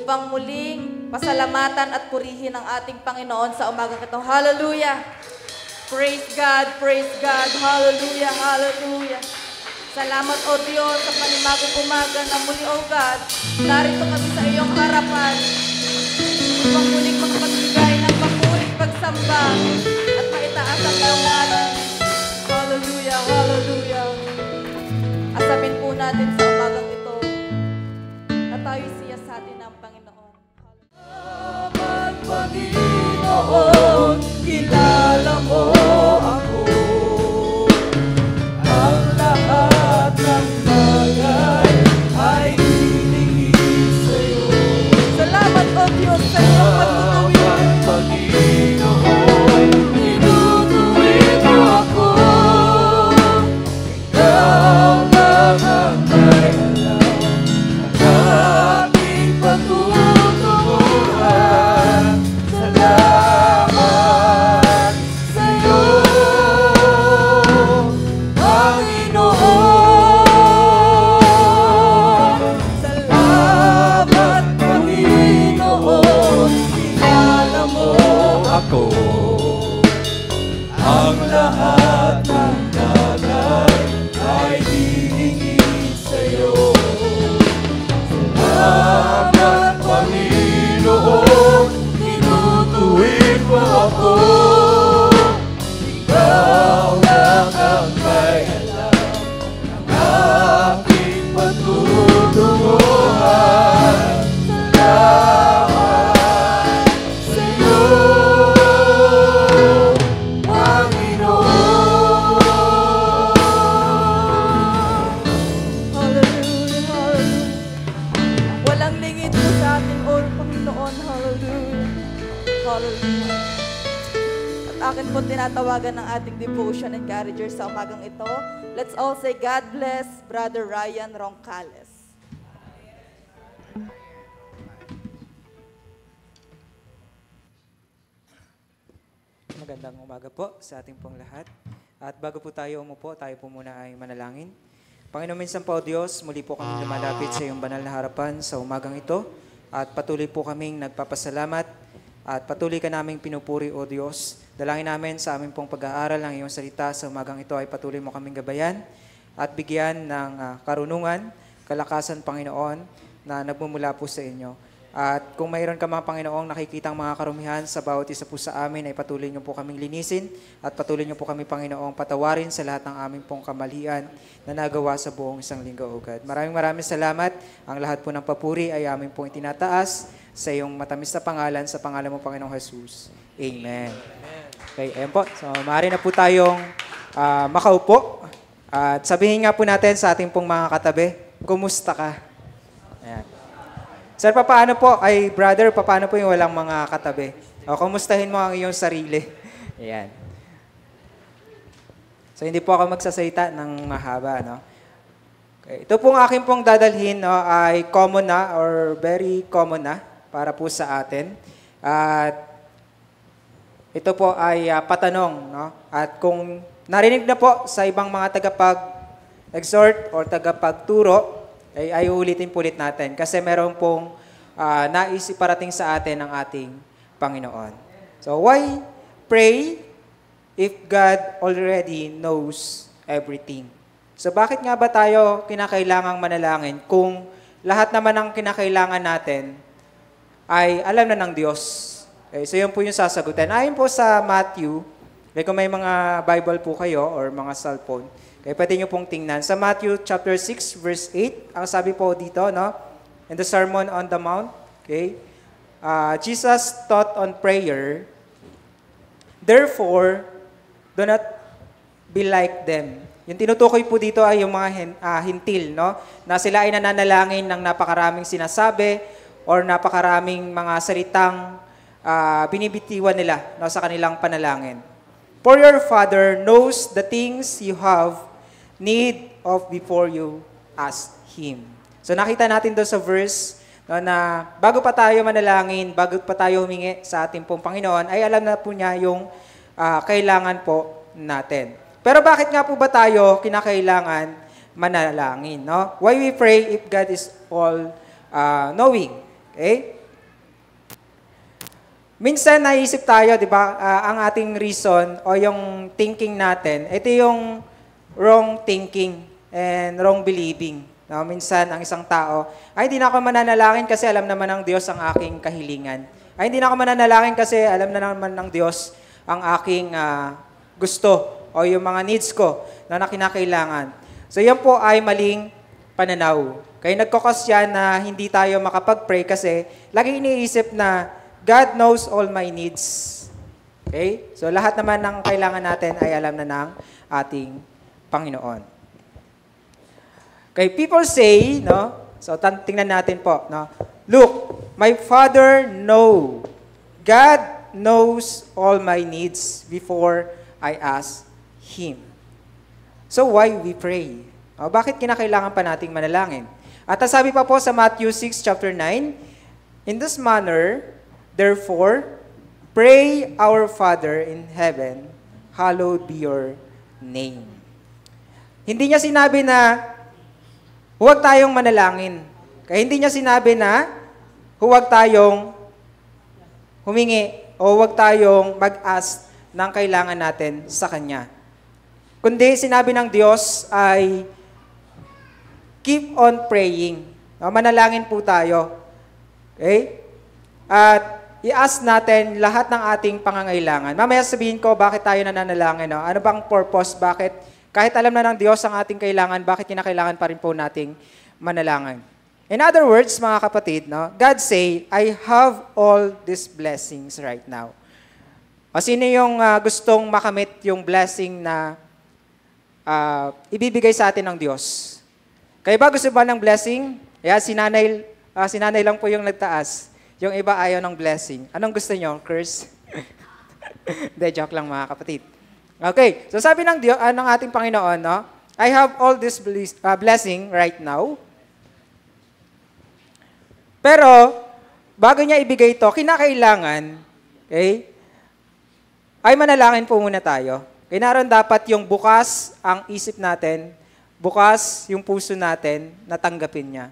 upang muling pasalamatan at purihin ang ating Panginoon sa umagang ito. Hallelujah! Praise God, hallelujah, hallelujah. Salamat, O Diyos, sa panimagong umaga na muli, O God. Narito kami sa iyong harapan upang muling makapagbigay ng mapuring pagsamba at maitaas ang iyong ngalan. Hallelujah, hallelujah. Asamin po natin sa umagang ito na tayo siya sa atin ng Panginoon. Salamat, Panginoon, kilala mo ako. Ang lahat ng bagay ay hiningin sa'yo. Salamat, O Diyos, sa iyong pagtutuwid. Panginoon, tinutuwid mo ako. Ikaw lang ang may alam ang aking patutunguhan. Salamat sa'yo, Panginoon. Salamat, Panginoon, kilala mo ako. Ang lahat ng bagay ay hiningin sa'yo. Salamat, Panginoon, tinutuwid mo ako. Ikaw lang ang may alam ng aking patutunguhan. Salamat sa'yo, Panginoon. Hallelujah, hallelujah. Walang lingid po sa atin, O Panginoon. Hallelujah. Hallelujah. At akin po tinatawagan ng ating devotion encourager sa umagang ito. Let's all say, God bless Brother Ryan Roncales. Magandang umaga po sa ating pong lahat. At bago po tayo umupo, tayo po muna ay manalangin. Panginoon, minsan po, Diyos, muli po kami lumalapit sa iyong banal na harapan sa umagang ito. At patuloy po kaming nagpapasalamat at patuloy ka naming pinupuri, O Diyos. Dalangin namin sa aming pong pag-aaral ng iyong salita sa umagang ito ay patuloy mo kaming gabayan at bigyan ng karunungan, kalakasan, Panginoon, na nagmumula po sa inyo. At kung mayroon ka mga Panginoong nakikitang mga karumihan sa bawat isa po sa amin, ay patuloy niyo po kaming linisin at patuloy niyo po kami, Panginoong, patawarin sa lahat ng aming pong kamalian na nagawa sa buong isang linggo, O God. Maraming salamat. Ang lahat po ng papuri ay aming pong itinataas sa iyong matamis na pangalan, sa pangalan mo, Panginoong Jesus. Amen. Okay, ayan po. So, maaari na po tayong makaupo. At sabihin nga po natin sa ating pong mga katabi, kumusta ka? Ayan. Sir, paano po? Ay, brother, paano po yung walang mga katabi? O, kumustahin mo ang iyong sarili. Ayan. So, hindi po ako magsasalita ng mahaba, no? Okay. Ito pong aking pong dadalhin, no, ay common na or very common na para po sa atin. At ito po ay patanong, no? At kung narinig na po sa ibang mga tagapag-exhort or tagapagturo, ay ulitin pulit natin kasi meron pong nais iparating sa atin ng ating Panginoon. So, why pray if God already knows everything? So, bakit nga ba tayo kinakailangang manalangin kung lahat naman ng kinakailangan natin ay alam na ng Diyos? Okay, so, yun po yung sasagutin. Ayon po sa Matthew, kung may mga Bible po kayo or mga cellphone, kaya pwede nyo pong tingnan. Sa Matthew chapter 6, verse 8, ang sabi po dito, no? In the Sermon on the Mount, okay? Jesus taught on prayer, therefore, do not be like them. Yung tinutukoy po dito ay yung mga hintil, no? Na sila ay nananalangin ng napakaraming sinasabi or napakaraming mga salitang binibitiwan nila, no, sa kanilang panalangin. For your Father knows the things you have need of before you ask Him. So nakita natin doon sa verse, no, na bago pa tayo manalangin, bago pa tayo humingi sa ating pong Panginoon, ay alam na po niya yung kailangan po natin. Pero bakit nga po ba tayo kinakailangan manalangin? No? Why we pray if God is all knowing? Okay? Minsan naisip tayo, di ba, ang ating reason o yung thinking natin, ito yung wrong thinking and wrong believing. No? Minsan, ang isang tao, ay hindi na ako mananalangin kasi alam naman ng Diyos ang aking kahilingan. Ay hindi na ako mananalangin kasi alam na naman ng Diyos ang aking gusto o yung mga needs ko na kinakailangan. So yan po ay maling pananaw. Kaya nagkakos yan na hindi tayo makapag-pray kasi lagi iniisip na God knows all my needs. Okay? So lahat naman ng kailangan natin ay alam na ng ating Panginoon. Okay, people say, no? So tingnan natin po, no? Look, my Father know. God knows all my needs before I ask Him. So why we pray? Bakit kinakailangan pa nating manalangin? At sabi pa po sa Matthew 6, chapter 9, in this manner, therefore, pray our Father in heaven, hallowed be your name. Hindi niya sinabi na huwag tayong manalangin. Kaya hindi niya sinabi na huwag tayong humingi o huwag tayong mag-ask ng kailangan natin sa Kanya. Kundi sinabi ng Diyos ay keep on praying. Manalangin po tayo. Okay? At i-ask natin lahat ng ating pangangailangan. Mamaya sabihin ko bakit tayo nananalangin. No? Ano bang purpose? Bakit? Kahit alam na ng Diyos ang ating kailangan, bakit kinakailangan pa rin po nating manalangin? In other words, mga kapatid, no? God say, I have all these blessings right now. O sino yung gustong makamit yung blessing na ibibigay sa atin ng Diyos? Kayo ba gusto ba ng blessing? Si nanay lang po yung nagtaas. Yung iba ayaw ng blessing. Anong gusto nyo? Curse? De, joke lang mga kapatid. Okay, so sabi ng Diyos, ng ating Panginoon, no? I have all this blessing right now. Pero, bago niya ibigay ito, kinakailangan, okay, ay manalangin po muna tayo. Kaya naroon dapat yung bukas ang isip natin, bukas yung puso natin, natanggapin niya.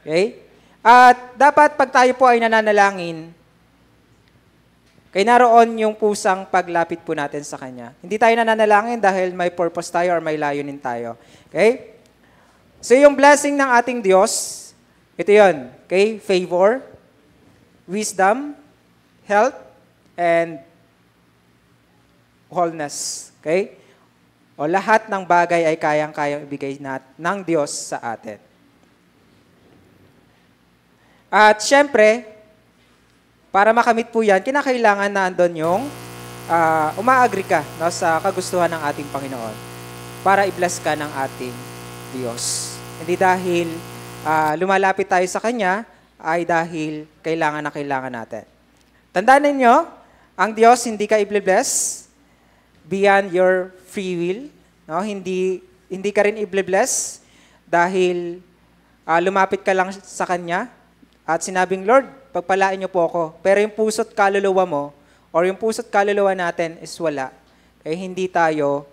Okay? At dapat pag tayo po ay nananalangin, kaya naroon yung pusang paglapit po natin sa Kanya. Hindi tayo nananalangin dahil may purpose tayo or may layunin tayo. Okay? So yung blessing ng ating Diyos, ito yun. Okay? Favor, wisdom, health, and wholeness. Okay? O lahat ng bagay ay kayang-kayang ibigay ng Diyos sa atin. At syempre, para makamit po yan, kinakailangan na andun yung uma-agree ka, no, sa kagustuhan ng ating Panginoon para i-bless ka ng ating Diyos. Hindi dahil lumalapit tayo sa Kanya, ay dahil kailangan na kailangan natin. Tandaan ninyo, ang Diyos hindi ka i-bless beyond your free will. No? Hindi ka rin i-bless dahil lumapit ka lang sa Kanya at sinabing, Lord, pagpalain niyo po ako. Pero yung puso't kaluluwa mo or yung puso't kaluluwa natin is wala. Kaya hindi tayo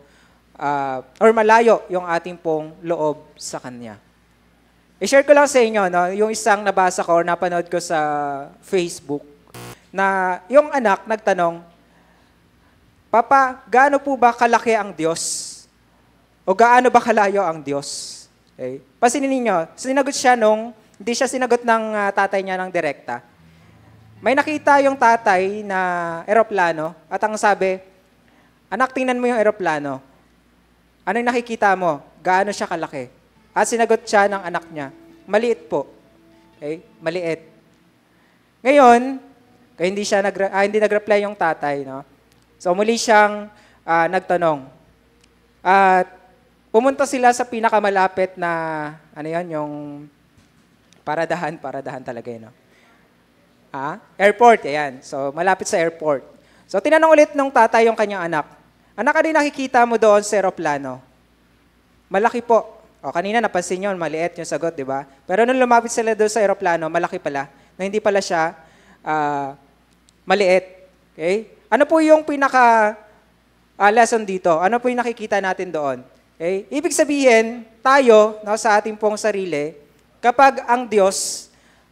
or malayo yung ating pong loob sa Kanya. I-share ko lang sa inyo, no, yung isang nabasa ko or napanood ko sa Facebook na yung anak nagtanong, Papa, gaano po ba kalaki ang Diyos? O gaano ba kalayo ang Diyos? Okay. Pasinin ninyo, sinagot siya hindi siya sinagot ng tatay niya ng direkta. May nakita yung tatay na eroplano at ang sabi, anak, tingnan mo yung eroplano. Ano yung nakikita mo? Gaano siya kalaki? At sinagot siya ng anak niya, maliit po. Okay? Maliit. Ngayon, kaya hindi nag-reply yung tatay, no? So muli siyang nagtanong. At pumunta sila sa pinakamalapit na, yung paradahan talaga yun, no? Airport, ayan. So malapit sa airport. So tinanong ulit nung tatay yung kanyang anak, anak, ano yung nakikita mo doon sa aeroplano? Malaki po. O kanina napansin nyo, maliit yung sagot, di ba? Pero nung lumapit sila doon sa aeroplano, malaki pala, na hindi pala siya maliit. Okay? Ano po yung pinaka lesson dito? Ano po yung nakikita natin doon? Okay? Ibig sabihin, tayo, no, sa ating pong sarili, kapag ang Diyos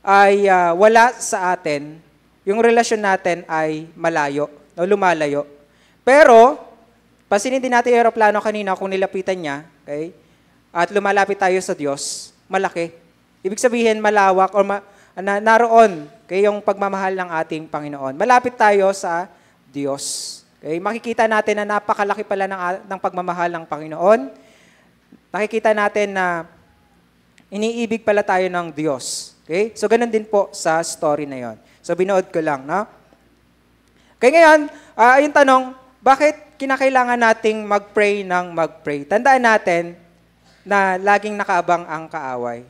ay wala sa atin, yung relasyon natin ay malayo, o lumalayo. Pero, pasinin din natin yung aeroplano kanina kung nilapitan niya, okay? At lumalapit tayo sa Diyos, malaki. Ibig sabihin, malawak o naroon yung pagmamahal ng ating Panginoon. Malapit tayo sa Diyos. Okay? Makikita natin na napakalaki pala ng pagmamahal ng Panginoon. Nakikita natin na iniibig pala tayo ng Diyos. Okay? So, ganun din po sa story na yon. So, binood ko lang, no? Kaya ngayon, yung tanong, bakit kinakailangan nating mag-pray ng mag-pray? Tandaan natin na laging nakaabang ang kaaway.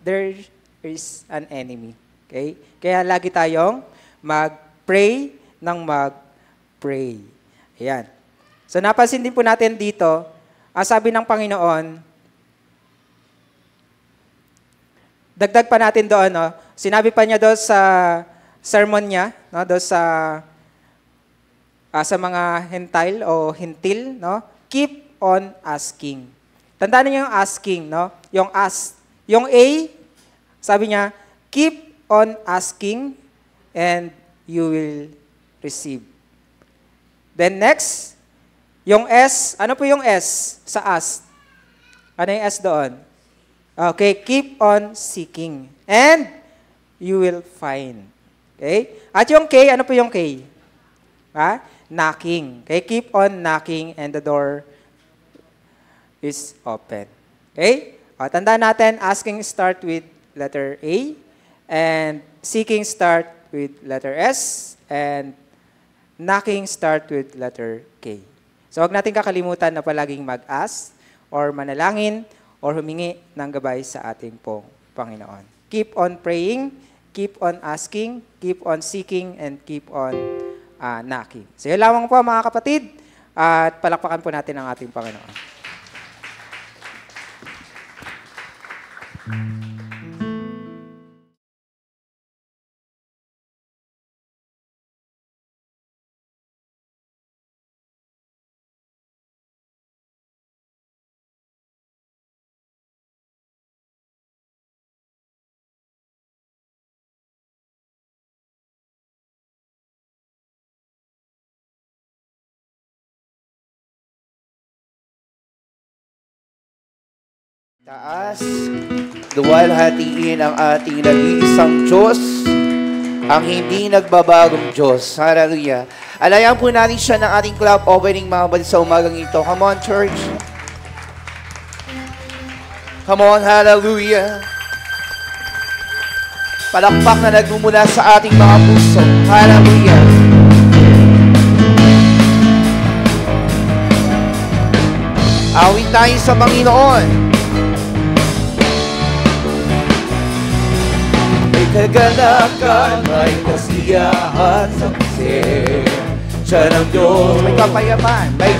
There is an enemy. Okay? Kaya lagi tayong mag-pray ng mag-pray. Ayan. So, napansin din po natin dito, sabi ng Panginoon, dagdag pa natin doon, no? Sinabi pa niya doon sa sermon niya, no? Doon sa mga hentil o hintil, no? Keep on asking. Tandaan niyo yung asking, no? Yung ask. Yung A, sabi niya, keep on asking and you will receive. Then next, yung S, ano po yung S sa ask? Ano yung S doon? Okay, keep on seeking and you will find. Okay? At yung K, ano po yung K? Knocking. Okay, keep on knocking and the door is open. Okay? Tandaan natin, asking start with letter A and seeking start with letter S and knocking start with letter K. So, huwag natin kakalimutan na palaging mag-ask or manalangin or humingi ng gabay sa ating pong Panginoon. Keep on praying, keep on asking, keep on seeking, and keep on knocking. So, yun lamang po mga kapatid, at palakpakan po natin ang ating Panginoon. Taas, luwalhatiin ang ating nag-iisang Diyos, ang hindi nagbabagong Diyos. Hallelujah. Alayan po natin siya ng ating club opening mga kapatid sa umagang ito. Come on, church. Come on, hallelujah. Palakpak na nagmumula sa ating mga puso. Hallelujah. Awit tayo sa Panginoon. May kagalakan, may kasiyahan sa presensya ng Diyos. May kapayapaan, may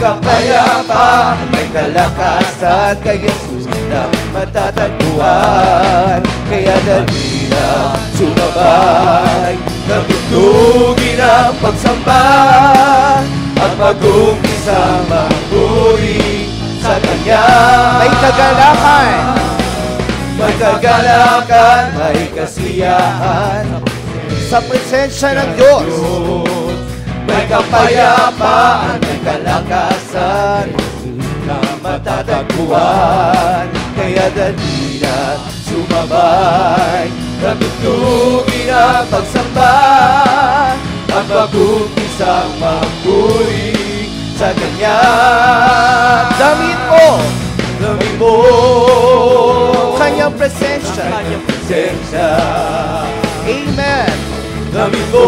kalakasan kay Jesus na matatagpuan. Kaya dali na sumabay, natutugin ang pagsamba at mag-umpisa magpuri sa Kanya. May kagalakan, may kasiyahan sa presensya ng Diyos. May kapayapaan, may kalakasan na matatagpuan. Kaya dali na sumabay, natutugin ang pagsamba at mag-umpisang magpuri sa Kanya. Damit mo Kanyang presensya. Amen. Damit mo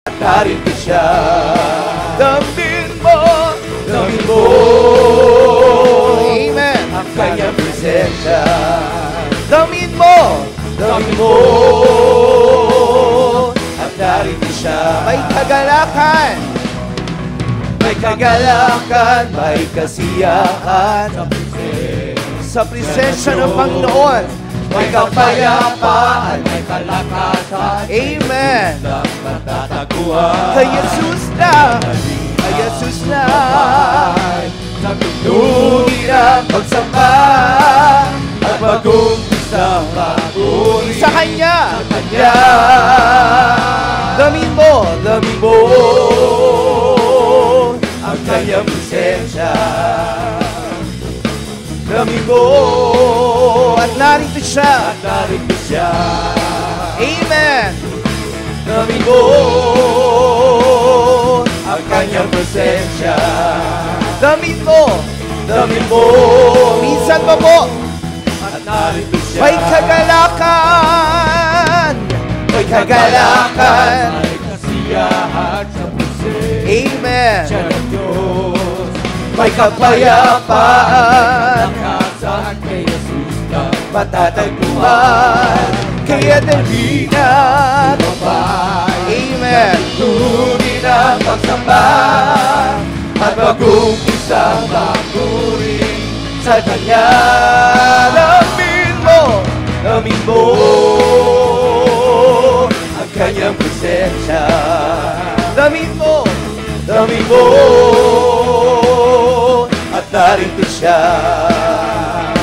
at narito siya. Damit mo Amen. Ang kanyang presensya. Damit mo at narito siya. May kagalakan, may kasiyahan sa presensya ng Panginoon. May kapayapaan, may kalakasan. Amen. Kay Jesus lang, natutugin ang pagsamba at mag-umpisa isang papuri sa Kanya. Damin mo ang Kanyang presensya. Damin mo at narito siya. Amen. Damin mo ang Kanyang presensya. Damin mo. Minsan pa po. At narito siya. May kagalakan. May kasiyahan sa puso. Amen. Siya ng Diyos. May kapayapaan. Nakasahan kay Jesus na matatagpuan. Kaya dali na mabay. Amen. Tuloy na pagsamba at mag-umpisang magpuri sa Kanya. Damin mo ang Kanyang presensya. Damin mo at narito siya.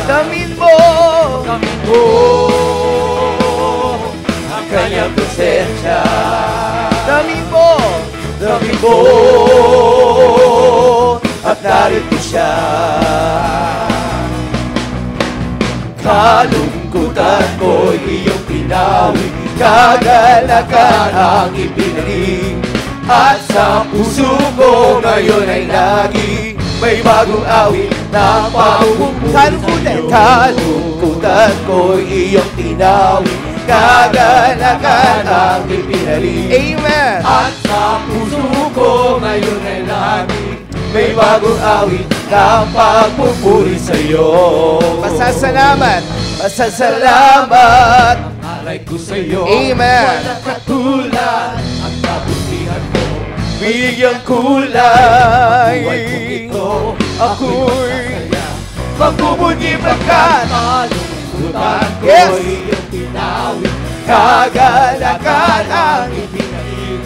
Damin mo ang Kanyang presensya. Damin mo at narito siya. Kalungkutan ko'y iyong pinawi, kagalakan ang ipinaling, at sa puso ko ngayon ay lagi may bagong awit na pagpupuri. Kalungkutan ko'y iyong pinawi, kagalakan ang ipinaling. Amen. At sa puso ko ngayon ay lagi may bagong awit na pagpupuri sa'yo. Pasasalamat. Alay ko sa'yo. Amen. Walang katulad ang kabutihan mo. Bigyang kulay. Ako'y magpupunyi pagkat kalungkutan ko'y iyong tinawid. Kagalakan ang ipinaling.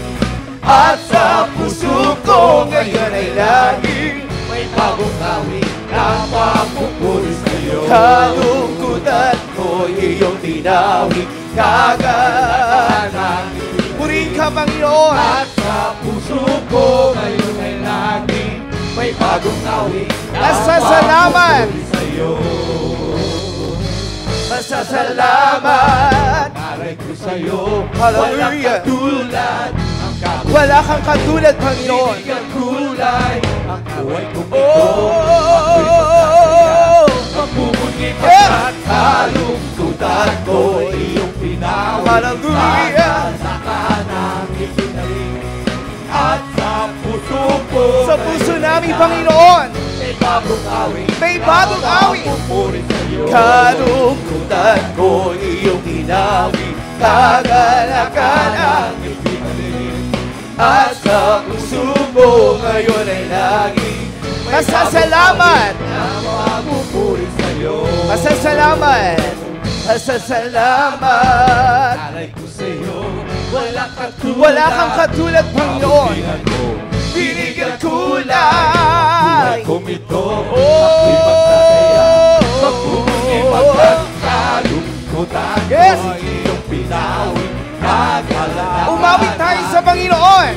At sa puso ko ngayon ay laging may bagong awit na pagpupuri sa'yo. Kalungkutan ko'y iyong tinawid. Kagalakan ang ipinaling. Purihin ka, Panginoon. At sa puso ko ngayon ay laging may bagong awit na pagpupuri sa'yo. Masasalamat. Aray ko sa'yo. Hallelujah. Wala kang katulad, Panginoon. Hindi kang kulay. Ang buhay kong ito. Ako'y magkasaya. Magpupungi pagkat kalungkutan ko iyong pinawi. Hallelujah. Kagalakan ang ipinaling. At sa puso ko. Sa puso namin, Panginoon. May bagong awit. May bagong awit. Magpupuri sa'yo. Kalungkutan ko iyong pinawi. Kagalakan ang ipinaling. At sa puso ko ngayon ay lagi may pasasalamat na magpupuri sa'yo. Pasasalamat. Alay ko sa'yo. Wala kang katulad, Panginoon. Binigyan kulay. Kumito. Ako'y magkasaya. Magpupuri pagkat kalungkutan ko iyong pinawi. Umawit tayo sa Panginoon.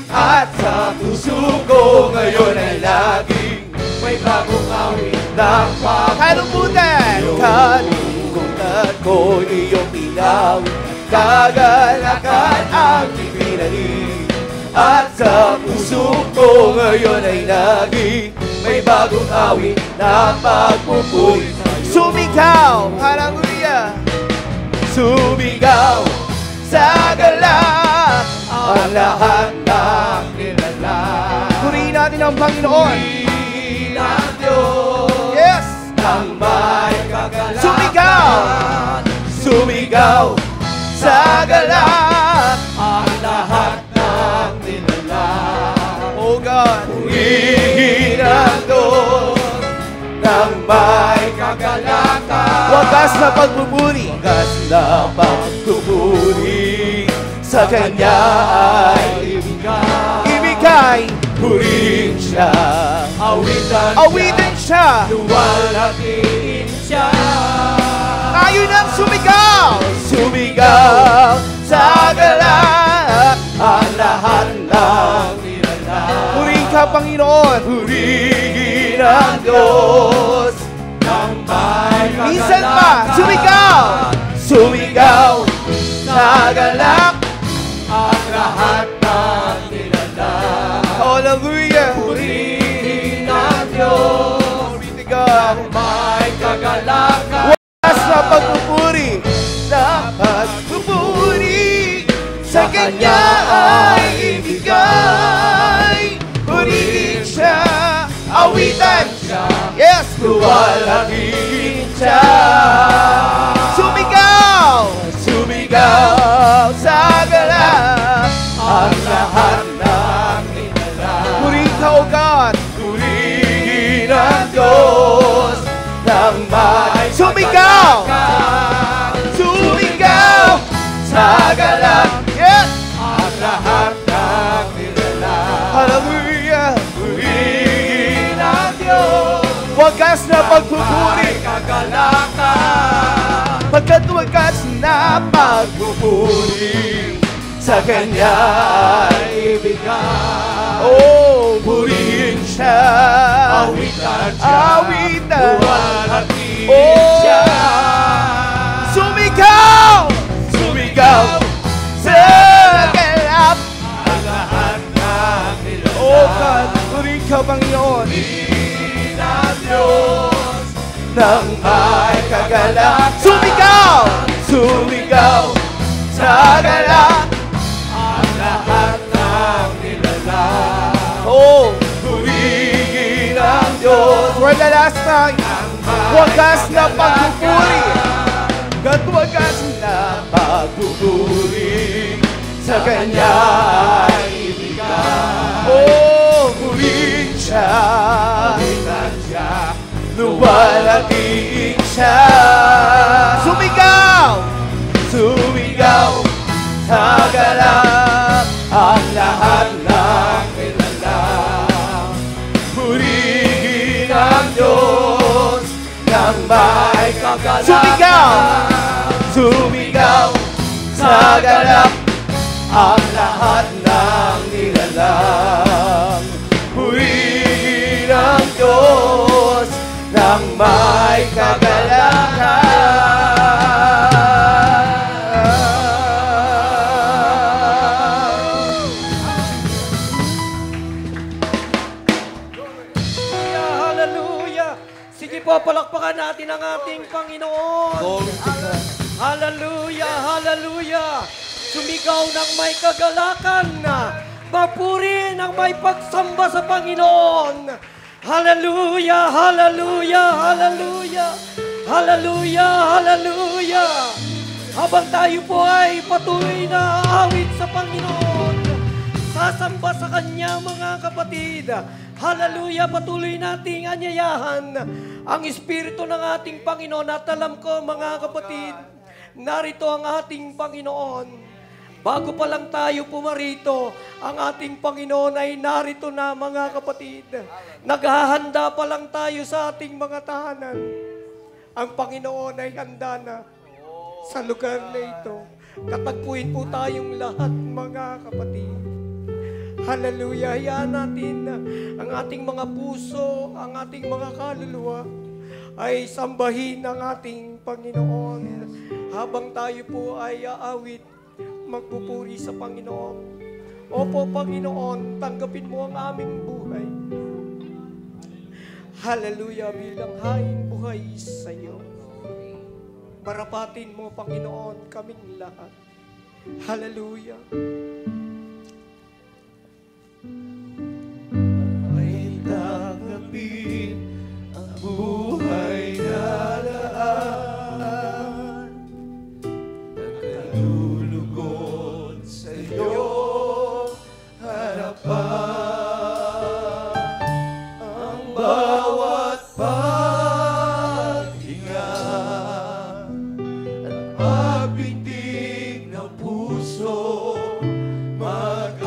At sa puso ko ngayon ay laging may bagong awit na kalungkutan. Kalungkutan ko iyong pinawi. Kagalakan ang ipinaling. At sa puso ko ngayon ay laging may bagong awit na pagpupuri. Sumigaw, hallelujah. Sumigaw sa galak ang lahat ng nilala. Purihin natin ang Panginoon. Purihin ang Diyos. Yes. Nang may kagalakan. Sumigaw sa galak ang lahat ng nilala. Oh God. Purihin ang Diyos nang may kagalakan. Wagas na pagpupuri. Wagas na pagpupuri. Sa Kanya ay ibigay. Purihin siya. Awitan siya. Luwalhatiin siya. tayo ng sumigaw. Sumigaw sa galak ang lahat ng nilalang. Purihin ka, Panginoon. Purihin ang Diyos ng may kagalakan. Minsan pa, sumigaw. Sumigaw sa galak ang lahat ng nilalang. Hallelujah. Purihin ang Diyos. Purihin ka, may kagalakan. Wakas na pagpupuri, na pagpupuri sa Kanya ay ibigay. Purihin siya, awitan siya, yes, luwalhatiin siya. Sumigaw, sumigaw sa galak ang lahat ng nilalang. Purihin ka, O God. Purihin ang Diyos ng may sumigaw, sumigaw sa galak, yes, ang lahat ng nilalang. Hallelujah. Purihin ang Diyos, wagas na pagpupuri, kagalakan, pagkat wagas na pagpupuri sa Kanya ibigay. Oh, purihin siya, awitan siya, awitan, luwalhatiin siya. Sumigaw, sumigaw sa galak ang lahat ng nilalang. Oh God, purihin ka, Panginoon. Purihin ang Diyos ng may kagalakan. Sumigaw, sumigaw sa galak ang lahat ng nilalang. Oh, purihin ang Diyos. For the last time, wagas na pagpupuri, at wagas na pagpupuri sa Kanya ibigay. Oh, purihin siya, awitan siya, luwalhatiin siya. Sumigaw, sumigaw sa galak ang lahat ng nilalang. Purihin ang Diyos ng may kagalakan. Sumigaw, sumigaw sa galak ang lahat ng nilalang. Purihin ang Diyos ng may kagalakan. Palakpakan natin ang ating Panginoon. Hallelujah, hallelujah. Sumigaw ng may kagalakan. Mapuri ng may pagsamba sa Panginoon. Hallelujah, hallelujah, hallelujah. Hallelujah, hallelujah. Habang tayo po ay patuloy na aawit sa Panginoon, sasamba sa Kanya, mga kapatid. Hallelujah, patuloy nating anyayahan ang Espiritu ng ating Panginoon. At alam ko, mga kapatid, narito ang ating Panginoon. Bago pa lang tayo pumarito, ang ating Panginoon ay narito na, mga kapatid. Naghahanda pa lang tayo sa ating mga tahanan. Ang Panginoon ay handa na sa lugar na ito. Katagpuin po tayong lahat, mga kapatid. Hallelujah. Hayaan natin ang ating mga puso, ang ating mga kaluluwa ay sambahin ang ating Panginoon. Habang tayo po ay aawit, magpupuri sa Panginoon. Opo, Panginoon, tanggapin mo ang aming buhay. Hallelujah, bilang haing buhay sa iyo. Marapatin mo, Panginoon, kaming lahat. Hallelujah. Tanggapin ang buhay na laan, nagkalulugod sa iyong harapan. Ang bawat paghinga at pagbintig ng puso, mag-aalay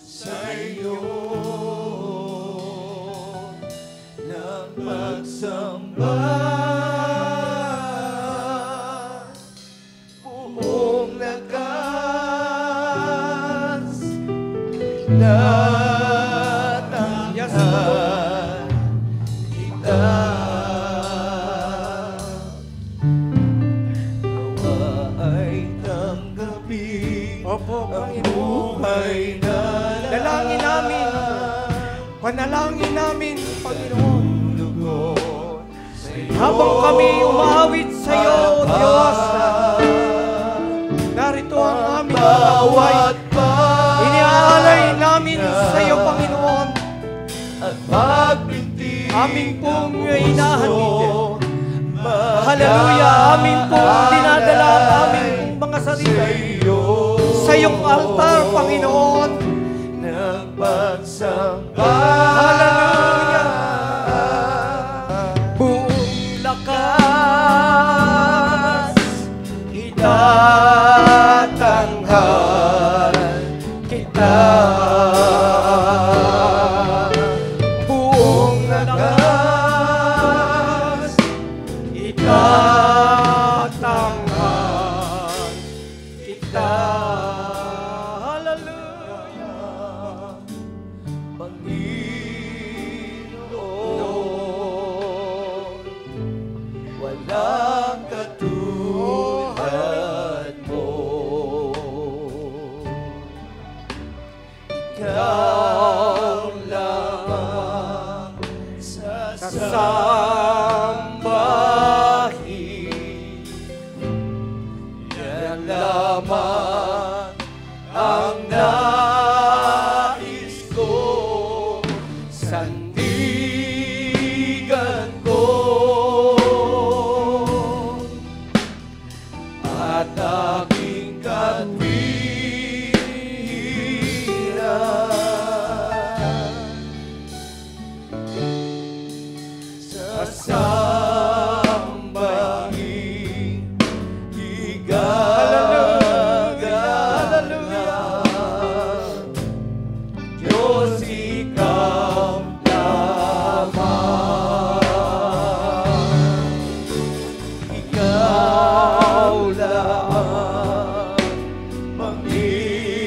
sa iyo ng pagsamba. tinatanggap kita. Opo, Panginoon. Dalangin namin. Panalangin namin, Panginoon. Habang kami umawit sa iyo, Diyos, narito ang aming mga buhay. Iniaalay namin sa iyo, Panginoon. Aming pong inahatid. Hallelujah! Aming pong dinadala ang aming pong mga sarili sa iyong altar, Panginoon. Hallelujah! Buong lakas itatanghal kita. Buong lakas itatanghal kita. Walang katulad mo. Ikaw lamang sasambahin. Yan lamang ang nais ko. Sandigan ko at aking katwiran. Sasambahin higagalang Diyos, ikaw lamang. Ikaw lamang, Panginoon.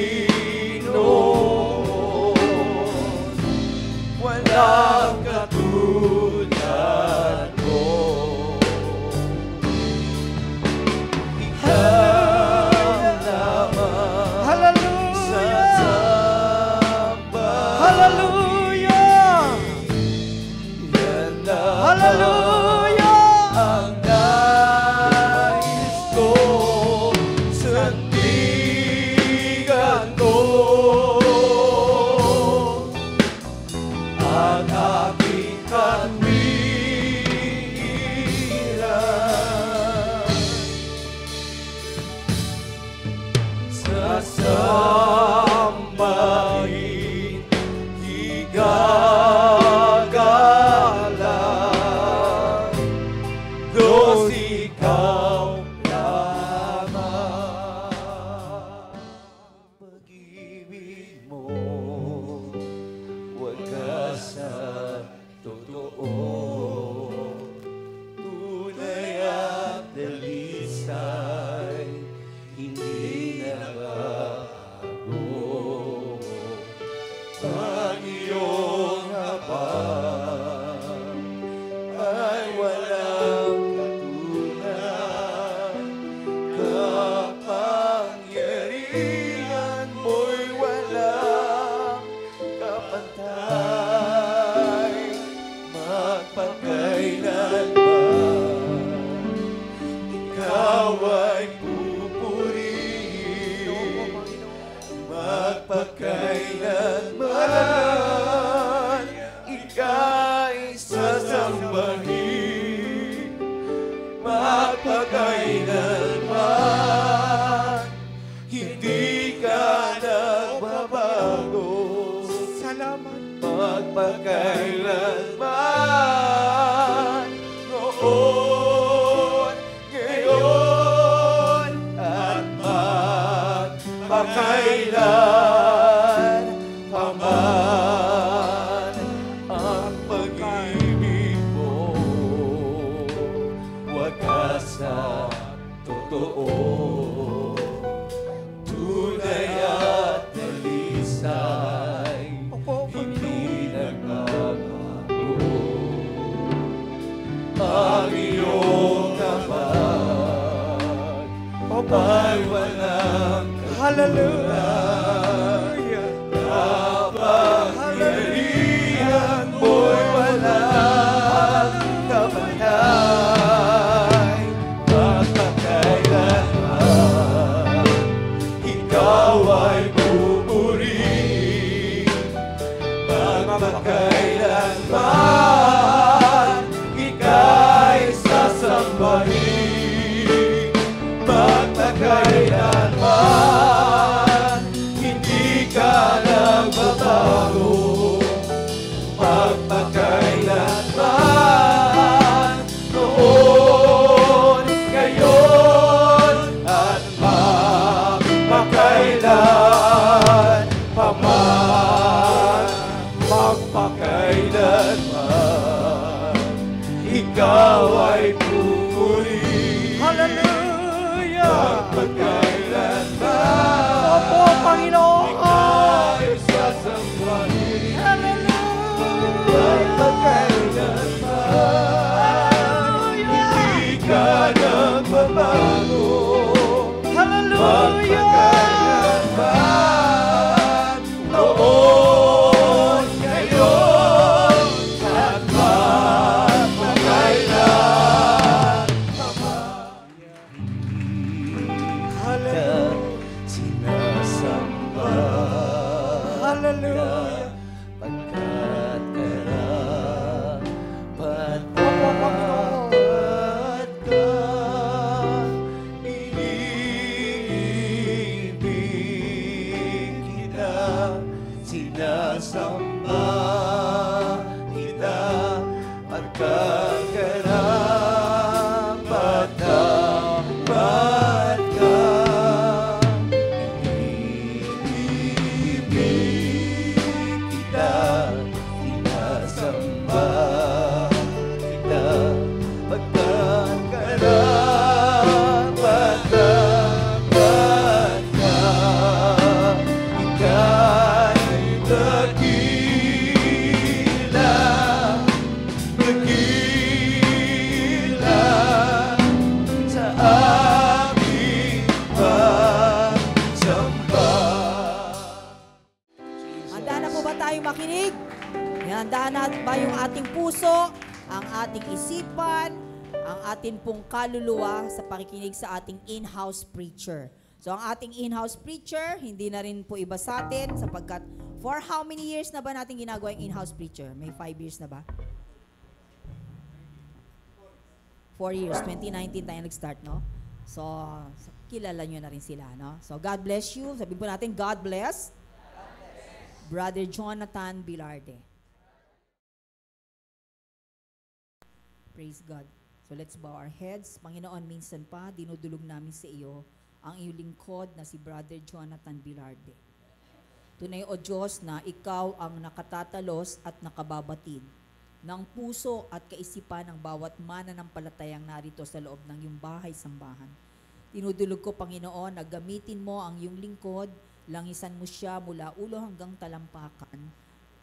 Walang katulad mo. Ikaw lamang, sasambahin. Hallelujah! Yan lamang ang nais ko. Sandigan ko at aking katwiran. Sasambahin higagalang Diyos, ikaw lamang. Pag-ibig mo wagas at totoo, tunay at dalisay, hindi nagbago. Ang iyong habang ay walang katulad. Kapangyarihan mo'y walang kapantay. Magpakailanman ikaw ay pupurihin. Magpakailanman ika'y sasambahin. Magpakailanman hindi ka nagbabago. Salamat. Magpakailanman noon, ngayon at magpakailan paman. Ang pag-ibig mo wagas at totoo, tunay at dalisay, Hallelujah. Kapangyarihan mo'y walang kapantay, magpakailanman ikaw ay pupuri, magpakailanman ika'y sasambahin, magpakailanman hindi ka nagbabago, magpakailanman noon, ngayon at magpakailan paman, magpakailanman ikaw ay pupuri. Hallelujah. Magpakailanman Opo, Panginoon. ika'y sasambahin, magpakailanman hindi ka nagbabago, magpakailanman noon, ngayon at magpakailan sinasamba. Hallelujah. Pagkat karapat Opo, Panginoon. dapat ka, iniibig kita, sinasamba kita, pagkat karapat dapat ka, iniibig kita, sinasamba kita, pagkat karapat dapat ka, ika'y dakila, dakila sa aming pagsamba. Handa na po ba tayong makinig? Handa na ba yung ating puso, ang ating isipan, ang ating pong kaluluwa sa pakikinig sa ating in-house preacher? So ang ating in-house preacher, hindi na rin po iba sa atin sapagkat for how many years na ba natin ginagawa yung in-house preacher? May 5 years na ba? 4 years. 2019 tayo nag-start, no? So, kilala nyo na rin sila, no? So, God bless you. Sabihin po natin, God bless. Brother Jonathan Bilarde. Praise God. So let's bow our heads. Panginoon, minsan pa, dinudulog namin sa iyo ang iyong lingkod na si Brother Jonathan Bilarde. Tunay o Diyos na ikaw ang nakatatalos at nakababatid ng puso at kaisipan ng bawat mananampalatayang narito sa loob ng iyong bahay-sambahan. Tinudulog ko, Panginoon, na gamitin mo ang iyong lingkod, langisan mo siya mula ulo hanggang talampakan,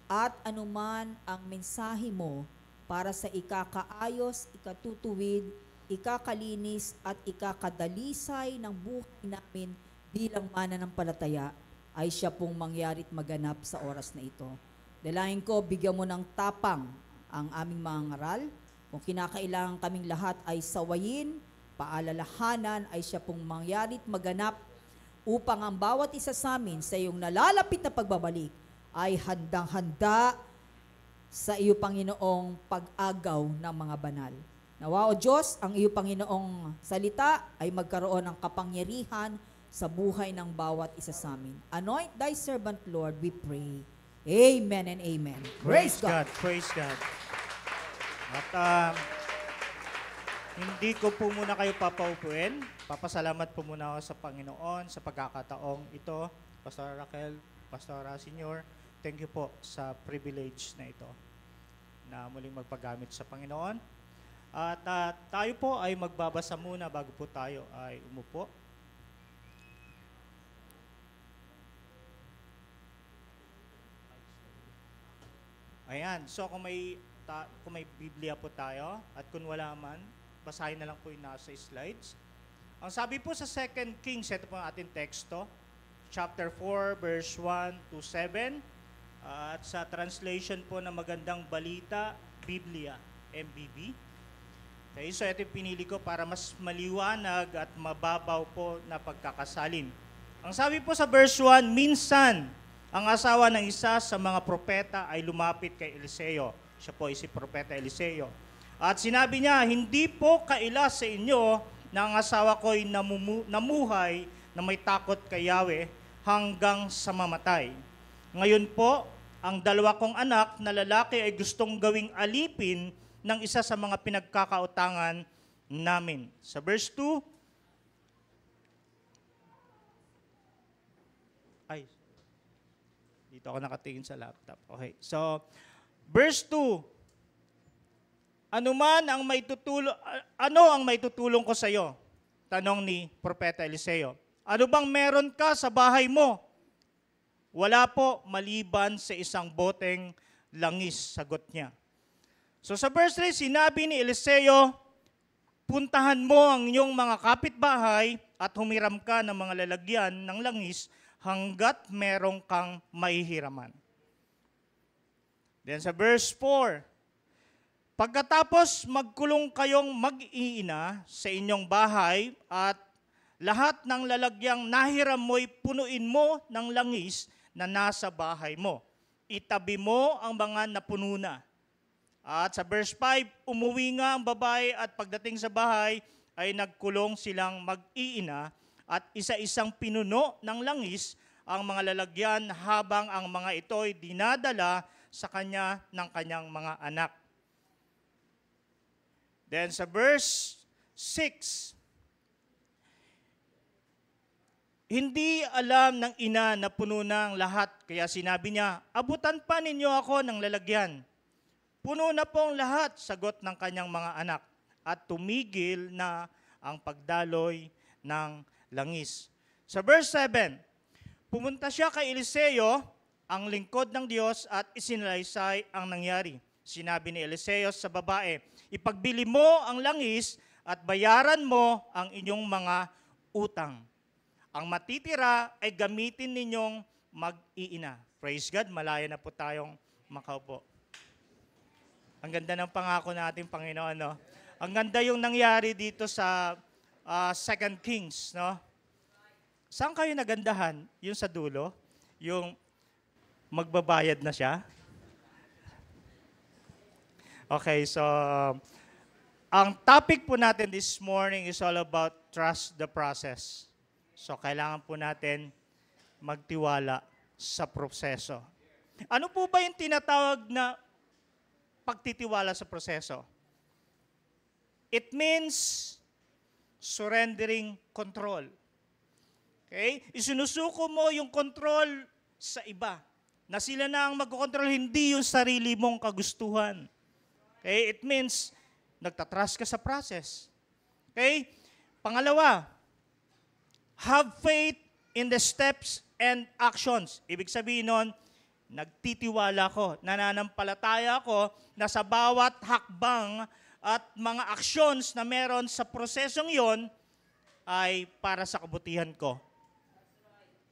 at anuman ang mensahe mo para sa ikakaayos, ikatutuwid, ikakalinis at ikakadalisay ng buhay namin bilang mananampalataya, ay siya pong mangyarit maganap sa oras na ito. Dalahin ko, bigyan mo ng tapang ang aming mga ngaral. Kung kinakailangan kaming lahat ay sawayin, paalalahanan, ay siya pong mangyarit maganap upang ang bawat isa sa amin sa iyong nalalapit na pagbabalik ay handang-handa sa iyo, Panginoong, pag-agaw ng mga banal. Nawa, O Diyos, ang iyo, Panginoong salita ay magkaroon ng kapangyarihan sa buhay ng bawat isa sa amin. Anoint thy servant, Lord, we pray. Amen and amen. Praise God. Praise God. At hindi ko po muna kayo papaupuin. Papasalamat po muna ako sa Panginoon sa pagkakataong ito. Pastor Raquel, Pastor Senior, thank you po sa privilege na ito na muling magpagamit sa Panginoon. At tayo po ay magbabasa muna bago po tayo ay umupo. Ayan, so kung may Biblia po tayo at kung wala man, basahin na lang po yung nasa slides. Ang sabi po sa 2 Kings, ito po ang ating teksto. chapter 4, verse 1 to 7. At sa translation po ng Magandang Balita, Biblia, MBB. Okay, so ito yung pinili ko para mas maliwanag at mababaw po na pagkakasalin. Ang sabi po sa verse 1, minsan, ang asawa ng isa sa mga propeta ay lumapit kay Eliseo. Siya po ay si Propeta Eliseo. At sinabi niya, hindi po kaila sa inyo na ang asawa ko'y namuhay na may takot kay Yahweh hanggang sa mamatay. Ngayon po, ang dalawa kong anak na lalaki ay gustong gawing alipin ng isa sa mga pinagkakautangan namin. Sa verse 2, dito ako nakatingin sa laptop. Okay, so, verse 2, ano ang may tutulong ko sa iyo? Tanong ni Propeta Eliseo. Ano bang meron ka sa bahay mo? Wala po, maliban sa isang boteng langis, sagot niya. So sa verse 3, sinabi ni Eliseo, puntahan mo ang iyong mga kapitbahay at humiram ka ng mga lalagyan ng langis hanggat merong kang mahihiraman. Then sa verse 4, pagkatapos magkulong kayong mag-iina sa inyong bahay at lahat ng lalagyang nahiram mo'y punuin mo ng langis na nasa bahay mo. Itabi mo ang mga napuno na. At sa verse 5, umuwi nga ang babae at pagdating sa bahay ay nagkulong silang mag-iina at isa-isang pinuno ng langis ang mga lalagyan habang ang mga ito'y dinadala sa kanya ng kanyang mga anak. Then sa verse 6, hindi alam ng ina na puno na ang lahat, kaya sinabi niya, abutan pa ninyo ako ng lalagyan. Puno na po ang lahat, sagot ng kanyang mga anak, at tumigil na ang pagdaloy ng langis. Sa verse 7, pumunta siya kay Eliseo, ang lingkod ng Diyos, at isinalaysay ang nangyari. Sinabi ni Eliseo sa babae, ipagbili mo ang langis at bayaran mo ang inyong mga utang. Ang matitira ay gamitin ninyong mag-iina. Praise God, malaya na po tayong makaupo. Ang ganda ng pangako natin, Panginoon, no? Ang ganda yung nangyari dito sa 2 Kings, no? Saan kayo nagandahan? Yung sa dulo? Yung magbabayad na siya? Okay, so ang topic po natin this morning is all about trust the process. So kailangan po natin magtiwala sa proseso. Ano po ba yung tinatawag na pagtitiwala sa proseso? It means surrendering control. Okay? Isinusuko mo yung control sa iba. Na sila na ang magkocontrol, hindi yung sarili mong kagustuhan. Okay? It means nagtatrust ka sa process. Okay? Pangalawa, have faith in the steps and actions. Ibig sabihin nun, nagtitiwala ko, nananampalataya ko na sa bawat hakbang at mga actions na meron sa prosesong yon ay para sa kabutihan ko.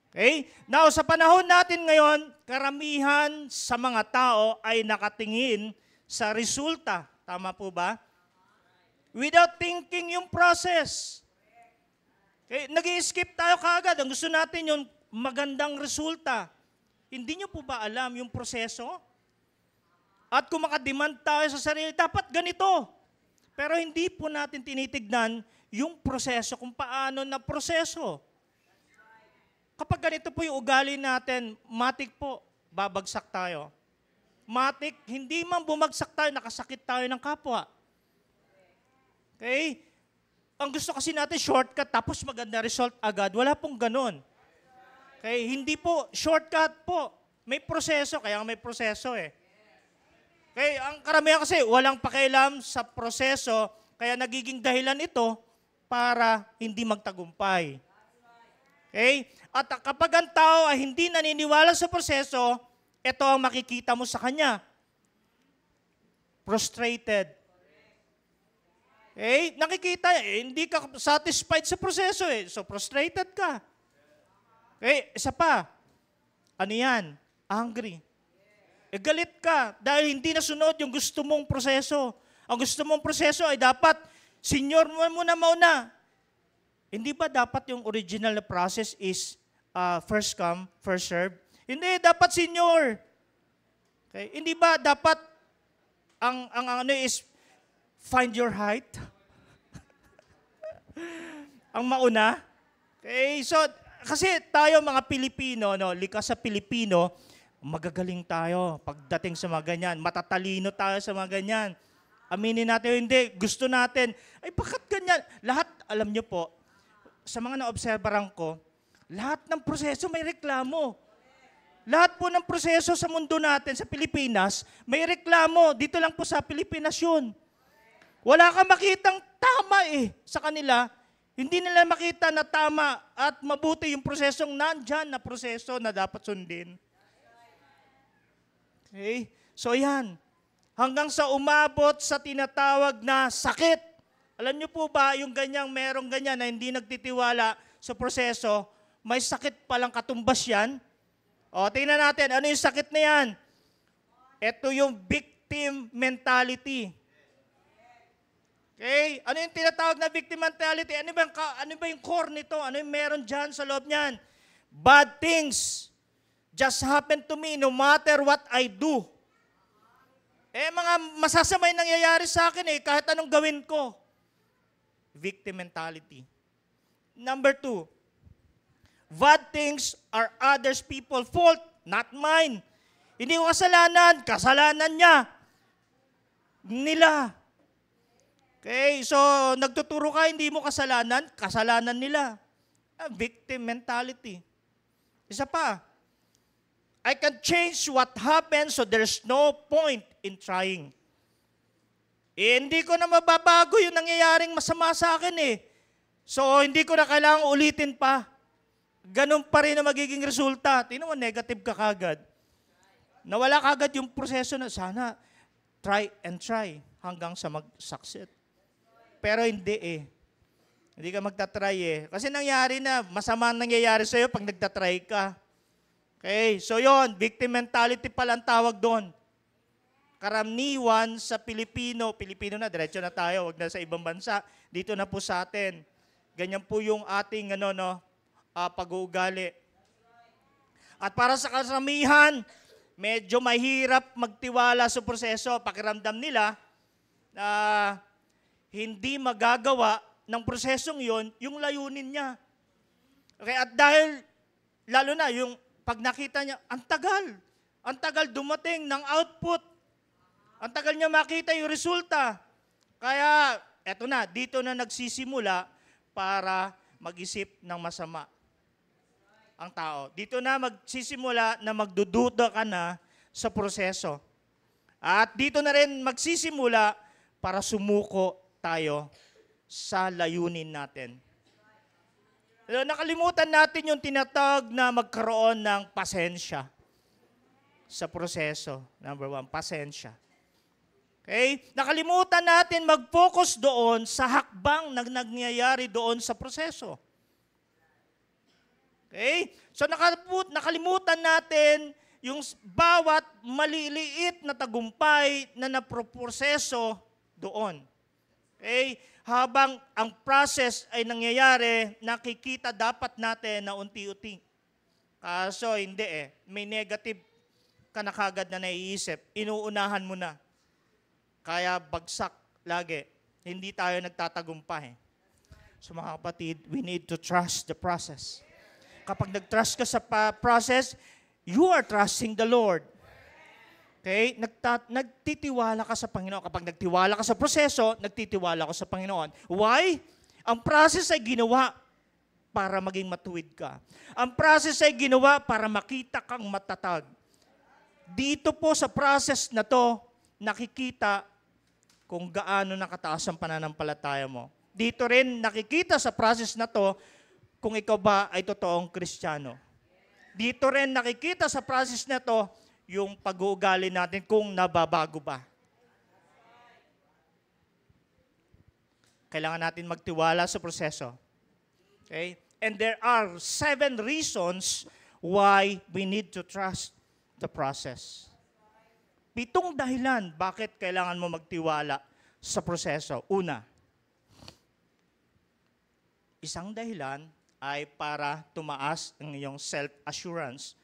Okay? Now, sa panahon natin ngayon, karamihan sa mga tao ay nakatingin sa resulta. Tama po ba? Without thinking yung process. Okay? Nag-i-skip tayo kaagad. Ang gusto natin yung magandang resulta. Hindi nyo po ba alam yung proseso? At kung makademand tayo sa sarili, dapat ganito. Pero hindi po natin tinitignan yung proseso, kung paano na proseso. Kapag ganito po yung ugali natin, matik po, babagsak tayo. Matik, hindi man bumagsak tayo, nakasakit tayo ng kapwa. Okay? Ang gusto kasi natin, shortcut, tapos maganda result agad. Wala pong ganon. Okay? Hindi po, shortcut po. May proseso, kaya may proseso eh. Okay? Ang karamihan kasi, walang pakialam sa proseso, kaya nagiging dahilan ito para hindi magtagumpay. Okay? At kapag ang tao ay hindi naniniwala sa proseso, ito ang makikita mo sa kanya. Frustrated. Okay? Nakikita, hindi ka satisfied sa proseso eh. So frustrated ka. Okay, isa pa. Ano yan? Angry. Galit ka dahil hindi nasunod yung gusto mong proseso. Ang gusto mong proseso ay dapat, senior mo muna mauna. Hindi ba dapat yung original na process is first come, first serve? Hindi, dapat senior. Okay? Hindi ba dapat ang ano is find your height? Ang mauna? Okay, so kasi tayo mga Pilipino, no, likas sa Pilipino, magagaling tayo pagdating sa mga ganyan. Matatalino tayo sa mga ganyan. Aminin natin, hindi, gusto natin. Ay, bakit ganyan? Lahat, alam nyo po, sa mga naobserbaran ko, lahat ng proseso may reklamo. Lahat po ng proseso sa mundo natin, sa Pilipinas, may reklamo. Dito lang po sa Pilipinas yun. Wala kang makitang tama sa kanila. Hindi nila makita na tama at mabuti yung prosesong nandyan na proseso na dapat sundin. Okay? So yan. Hanggang sa umabot sa tinatawag na sakit. Alam niyo po ba yung merong ganyan na hindi nagtitiwala sa proseso, may sakit palang katumbas yan? O, tingnan natin, ano yung sakit na yan? Ito yung victim mentality. Okay? Ano yung tinatawag na victim mentality? Ano ba yung core nito? Ano yung meron dyan sa loob niyan? Bad things just happen to me no matter what I do. Mga masasamay nangyayari sa akin kahit anong gawin ko. Victim mentality. Number 2, bad things are others people's fault, not mine. Hindi ko kasalanan, kasalanan niya. Nila. Okay, so nagtuturo ka, hindi mo kasalanan, kasalanan nila. Victim mentality. Isa pa, I can change what happened so there's no point in trying. Hindi ko na mababago yung nangyayaring masama sa akin So, hindi ko na kailangang ulitin pa. Ganun pa rin ang magiging resulta. Tingnan mo, negative ka kagad. Nawala kagad yung proseso na sana try and try hanggang sa mag-succeed. Pero hindi Hindi ka magtatry Kasi nangyari na, masama ang nangyayari sa'yo pag nagtatry ka. Okay, so yon, victim mentality pala ang tawag doon. Karaniwan sa Pilipino na, diretso na tayo, wag na sa ibang bansa, dito na po sa atin. Ganyan po yung ating pag-uugali. At para sa karamihan, medyo mahirap magtiwala sa proseso. Pakiramdam nila na hindi magagawa ng prosesong yon yung layunin niya. Okay, at dahil, lalo na yung pag nakita niya, ang tagal dumating ng output. Ang tagal niya makita yung resulta. Kaya, eto na, dito na nagsisimula para mag-isip ng masama ang tao. Dito na magsisimula na magdududa ka na sa proseso. At dito na rin magsisimula para sumuko tayo sa layunin natin. Nakalimutan natin yung tinatawag na magkaroon ng pasensya sa proseso. Number 1, pasensya. Okay? Nakalimutan natin mag-focus doon sa hakbang na nangyayari doon sa proseso. Okay? So nakalimutan natin yung bawat maliliit na tagumpay na naproproseso doon. Okay? Habang ang process ay nangyayari, nakikita dapat natin na unti-unti. Kaso hindi May negative ka na kagad na naiisip. Inuunahan mo na. Kaya bagsak lagi. Hindi tayo nagtatagumpay. So mga kapatid, we need to trust the process. Kapag nag-trust ka sa process, you are trusting the Lord. Okay? Nagtitiwala ka sa Panginoon. Kapag nagtiwala ka sa proseso, nagtitiwala ka sa Panginoon. Why? Ang process ay ginawa para maging matuwid ka. Ang process ay ginawa para makita kang matatag. Dito po sa process na to, nakikita kung gaano nakataas ang pananampalataya mo. Dito rin nakikita sa process na to kung ikaw ba ay totoong Kristiyano. Dito rin nakikita sa process na to yung pag-uugali natin kung nababago ba. Kailangan natin magtiwala sa proseso. Okay? And there are 7 reasons why we need to trust the process. 7 dahilan bakit kailangan mo magtiwala sa proseso. Una, isang dahilan ay para tumaas ang iyong self-assurance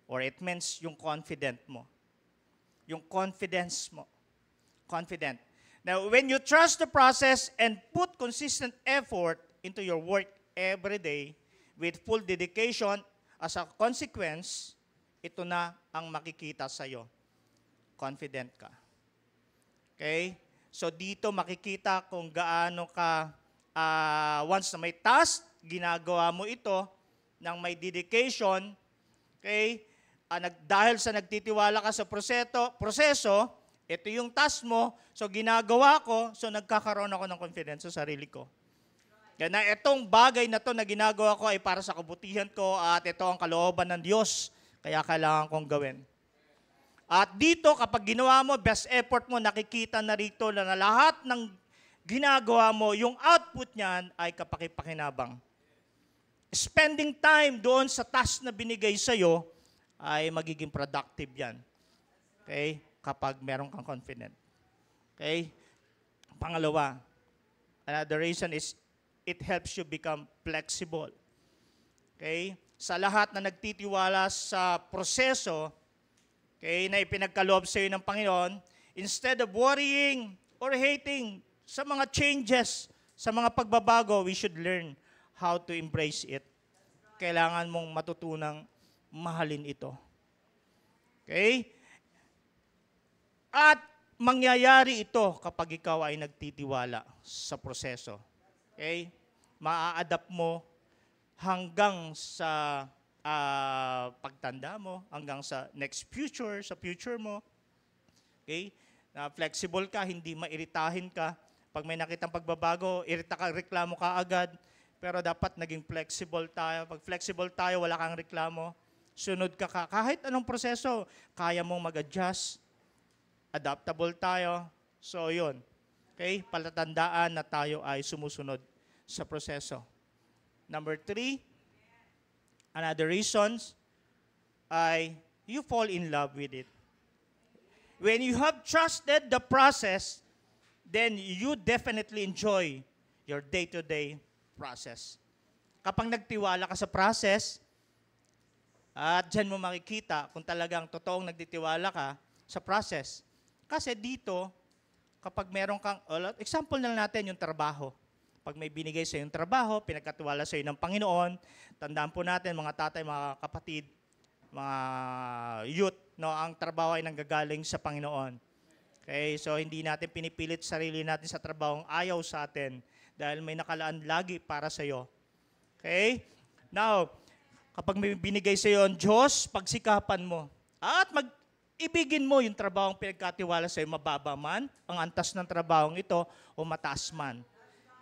or it means yung confident mo. Yung confidence mo. Confident. Now, when you trust the process and put consistent effort into your work every day with full dedication, as a consequence, ito na ang makikita sa'yo. Confident ka. Okay? So dito makikita kung gaano ka, once na may task, ginagawa mo ito ng may dedication, okay? Dahil sa nagtitiwala ka sa proseso, ito yung task mo, so ginagawa ko, so nagkakaroon ako ng confidence sa sarili ko. Kaya na itong bagay na to na ginagawa ko ay para sa kabutihan ko at ito ang kalooban ng Diyos, kaya kailangan kong gawin. At dito, kapag ginawa mo, best effort mo, nakikita na rito na lahat ng ginagawa mo, yung output niyan ay kapakipakinabang. Spending time doon sa task na binigay sa'yo ay magiging productive yan. Okay? Kapag meron kang confident. Okay? Pangalawa, another reason is it helps you become flexible. Okay? Sa lahat na nagtitiwala sa proseso, okay, na ipinagkaloob sa iyo ng Panginoon, instead of worrying or hating sa mga changes, sa mga pagbabago, we should learn how to embrace it. Kailangan mong matutunang mahalin ito. Okay? At mangyayari ito kapag ikaw ay nagtitiwala sa proseso. Okay? Maa-adapt mo hanggang sa pagtanda mo, hanggang sa next future, sa future mo. Okay? Flexible ka, hindi mairitahin ka. Pag may nakitang pagbabago, irita ka, reklamo ka agad. Pero dapat naging flexible tayo. Pag flexible tayo, wala kang reklamo. Sunod ka. Kahit anong proseso, kaya mong mag-adjust. Adaptable tayo. So, yun. Okay? Palatandaan na tayo ay sumusunod sa proseso. Number 3, another reasons ay you fall in love with it. When you have trusted the process, then you definitely enjoy your day-to-day process. Kapag nagtiwala ka sa process, at dyan mo makikita kung talagang totoong nagtitiwala ka sa process. Kasi dito, kapag meron kang, example na natin yung trabaho. Pag may binigay sa yung trabaho, pinagkatiwala sa iyo ng Panginoon, tandaan po natin mga tatay, mga kapatid, mga youth, no, ang trabaho ay nanggagaling sa Panginoon. Okay, so hindi natin pinipilit sarili natin sa trabahong ayaw sa atin dahil may nakalaan lagi para sa iyo. Okay? Now, kapag may binigay sa iyo ang Diyos, pagsikapan mo at ibigin mo yung trabahong pinagkatiwala sa iyo, mababa man ang antas ng trabahong ito o mataas man.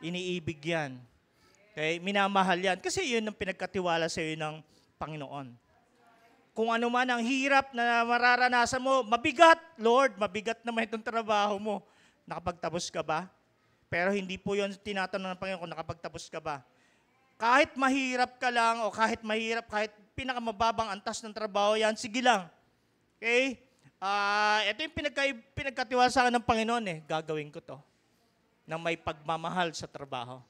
Iniibig yan. Okay? Minamahal yan. Kasi yun ang pinagkatiwala sa iyo ng Panginoon. Kung ano man ang hirap na mararanasan mo, mabigat, Lord, mabigat naman itong trabaho mo. Nakapagtapos ka ba? Pero hindi po yun tinatanong ng Panginoon kung nakapagtapos ka ba. Kahit mahirap ka lang o kahit mahirap, kahit pinakamababang antas ng trabaho yan, sige lang. Okay? Ito yung pinagkatiwala sa akin ng Panginoon eh. Gagawin ko to. Na may pagmamahal sa trabaho.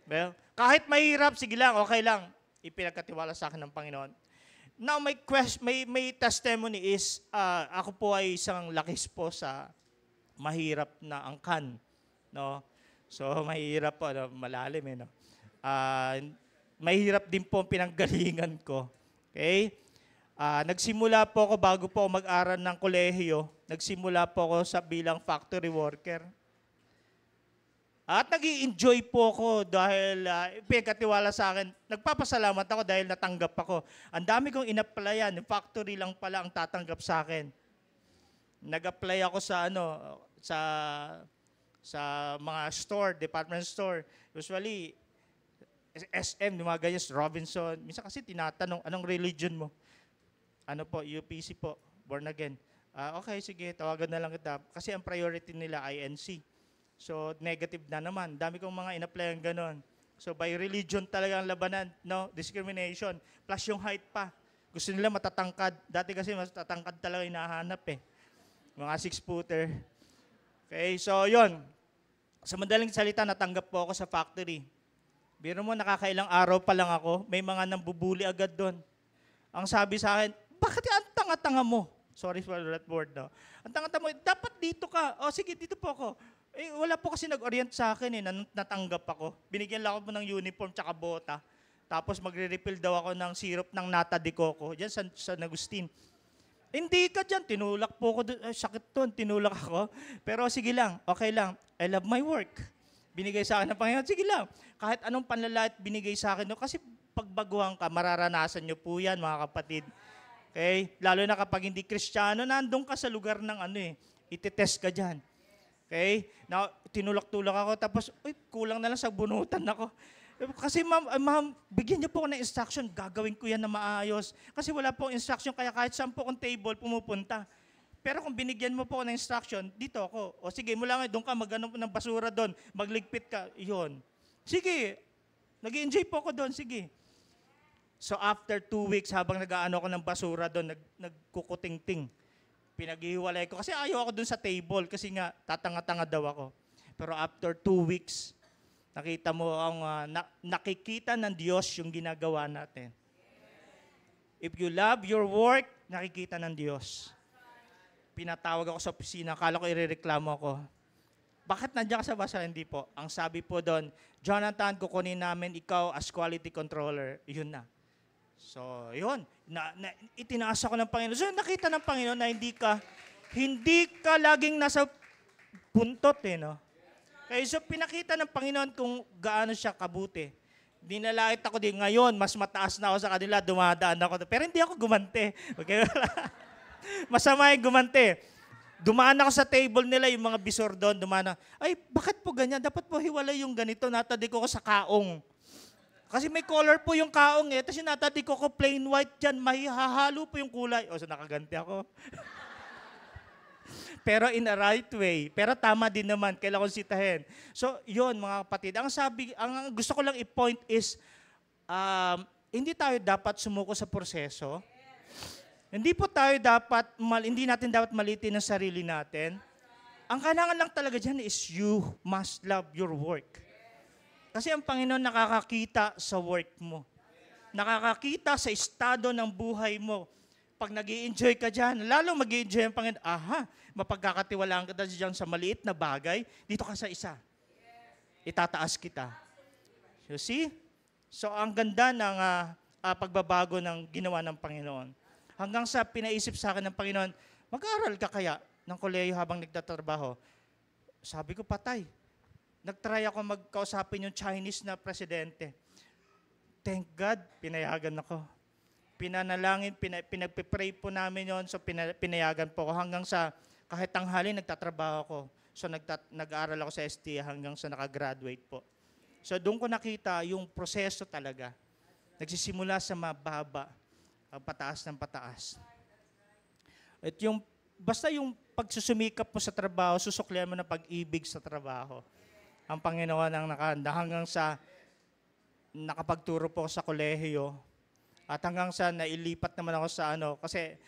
Well, kahit mahirap, sige lang, okay lang. Ipinagkatiwala sa akin ng Panginoon. Now, may testimony is, ako po ay isang lakis po sa mahirap na angkan. No? So, mahirap po, no? Malalim eh. No? Mahirap din po ang pinanggalingan ko. Okay? Nagsimula po ako bago po mag-aral ng kolehiyo. Nagsimula po ako sa bilang factory worker. At nag-i-enjoy po ako dahil pinagkatiwala sa akin. Nagpapasalamat ako dahil natanggap ako. Ang dami kong in-applyan. Yung factory lang pala ang tatanggap sa akin. Nag-apply ako sa sa mga store, department store. Usually, SM, mga ganyan, Robinson. Minsan kasi tinatanong, anong religion mo? Ano po, UPC po, born again. Okay, sige, tawagan na lang kita. Kasi ang priority nila, INC. So, negative na naman. Dami kong mga in-applyan ganon. So by religion talaga ang labanan, no? Discrimination. Plus yung height pa. Gusto nila matatangkad. Dati kasi mas tatangkad talaga hinahanap eh. Mga 6-footer. Okay, so yun. Sa madaling salita, natanggap po ako sa factory. Biro mo, nakakailang araw pa lang ako, may mga nambubuli agad doon. Ang sabi sa akin, bakit ang tanga-tanga mo? Sorry for that word, no? Ang tanga-tanga mo, dapat dito ka. O sige, dito po ako. Eh, wala po kasi nag-orient sa akin eh, natanggap ako. Binigyan lang ako ng uniform tsaka bota. Tapos magre-refill daw ako ng syrup ng nata de coco, dyan sa San Agustin. Hindi ka dyan, tinulak po ako, sakit doon, tinulak ako. Pero sige lang, okay lang, I love my work. Binigay sa akin ng Panginoon, sige lang. Kahit anong panlalait binigay sa akin, no? Kasi pagbaguhan ka, mararanasan nyo po yan, mga kapatid. Okay? Lalo na kapag hindi Kristiyano, nandun ka sa lugar ng ititest ka dyan. Okay? Now, tinulak-tulak ako, tapos, kulang na lang sa bunutan ako. Kasi ma'am, bigyan niyo po ako ng instruction, gagawin ko yan na maayos. Kasi wala po instruction, kaya kahit saan po akong table, pumupunta. Pero kung binigyan mo po ako ng instruction, dito ako. O sige, mula ngayon, doon ka, magano ng basura doon, magligpit ka, yun. Sige, nag-enjoy po ako doon, sige. So after 2 weeks, habang nag-aano ako ng basura doon, nagkukuting-ting, pinaghihiwalay ko. Kasi ayaw ako doon sa table, kasi nga, tatanga-tanga daw ako. Pero after 2 weeks, nakita mo ang nakikita ng Diyos yung ginagawa natin. If you love your work, nakikita ng Diyos. Pinatawag ako sa opisina, akala ko irereklamo ako. Bakit nandiyan ka sa basa? Hindi po. Ang sabi po doon, Jonathan, kukunin namin ikaw as quality controller. Yun na. So, yun. Itinaas ako ng Panginoon. So, nakita ng Panginoon na hindi ka laging nasa puntot eh, no? Kaya so, pinakita ng Panginoon kung gaano siya kabuti. Dinalait ako din ngayon, mas mataas na ako sa kanila, dumadaan ako. Pero hindi ako gumante. Okay? Masama yung gumante. Dumaan ako sa table nila, yung mga bisor doon, dumaan. Ay, bakit po ganyan? Dapat po hiwalay yung ganito, natadik ko sa kaong. Kasi may color po yung kaong eh. Tapos yung natadik ko plain white dyan, mahihahalo po yung kulay. O, so nakaganti ako. Pero in a right way. Pero tama din naman, kailangan kong sitahin. So, yun mga kapatid. Ang gusto ko lang i-point is, hindi tayo dapat sumuko sa proseso. Hindi natin dapat malitin ang sarili natin. Ang kailangan lang talaga dyan is you must love your work. Kasi ang Panginoon nakakakita sa work mo. Nakakakita sa estado ng buhay mo. Pag nag-i-enjoy ka dyan, lalo mag-i-enjoy ang Panginoon, mapagkakatiwalaan ka dyan sa maliit na bagay, dito ka sa isa. Itataas kita. You see? So, ang ganda ng pagbabago ng ginawa ng Panginoon. Hanggang sa pinaisip sa akin ng Panginoon, mag-aaral ka kaya ng kolehiyo habang nagtatrabaho? Sabi ko, patay. Nagtry ako magkausapin yung Chinese na presidente. Thank God, pinayagan ako. Pinanalangin, pinagpipray po namin yon, so pinayagan po ako hanggang sa kahit tanghali nagtatrabaho ako. So nag-aaral ako sa ST hanggang sa nakagraduate po. So doon ko nakita yung proseso talaga. Nagsisimula sa mababa, pataas ng pataas. At basta yung pagsusumikap mo sa trabaho, susuklian mo ng pag-ibig sa trabaho. Ang Panginoon ang nakahanda hanggang sa nakapagturo po sa kolehiyo. At hanggang sa nailipat naman ako sa kasi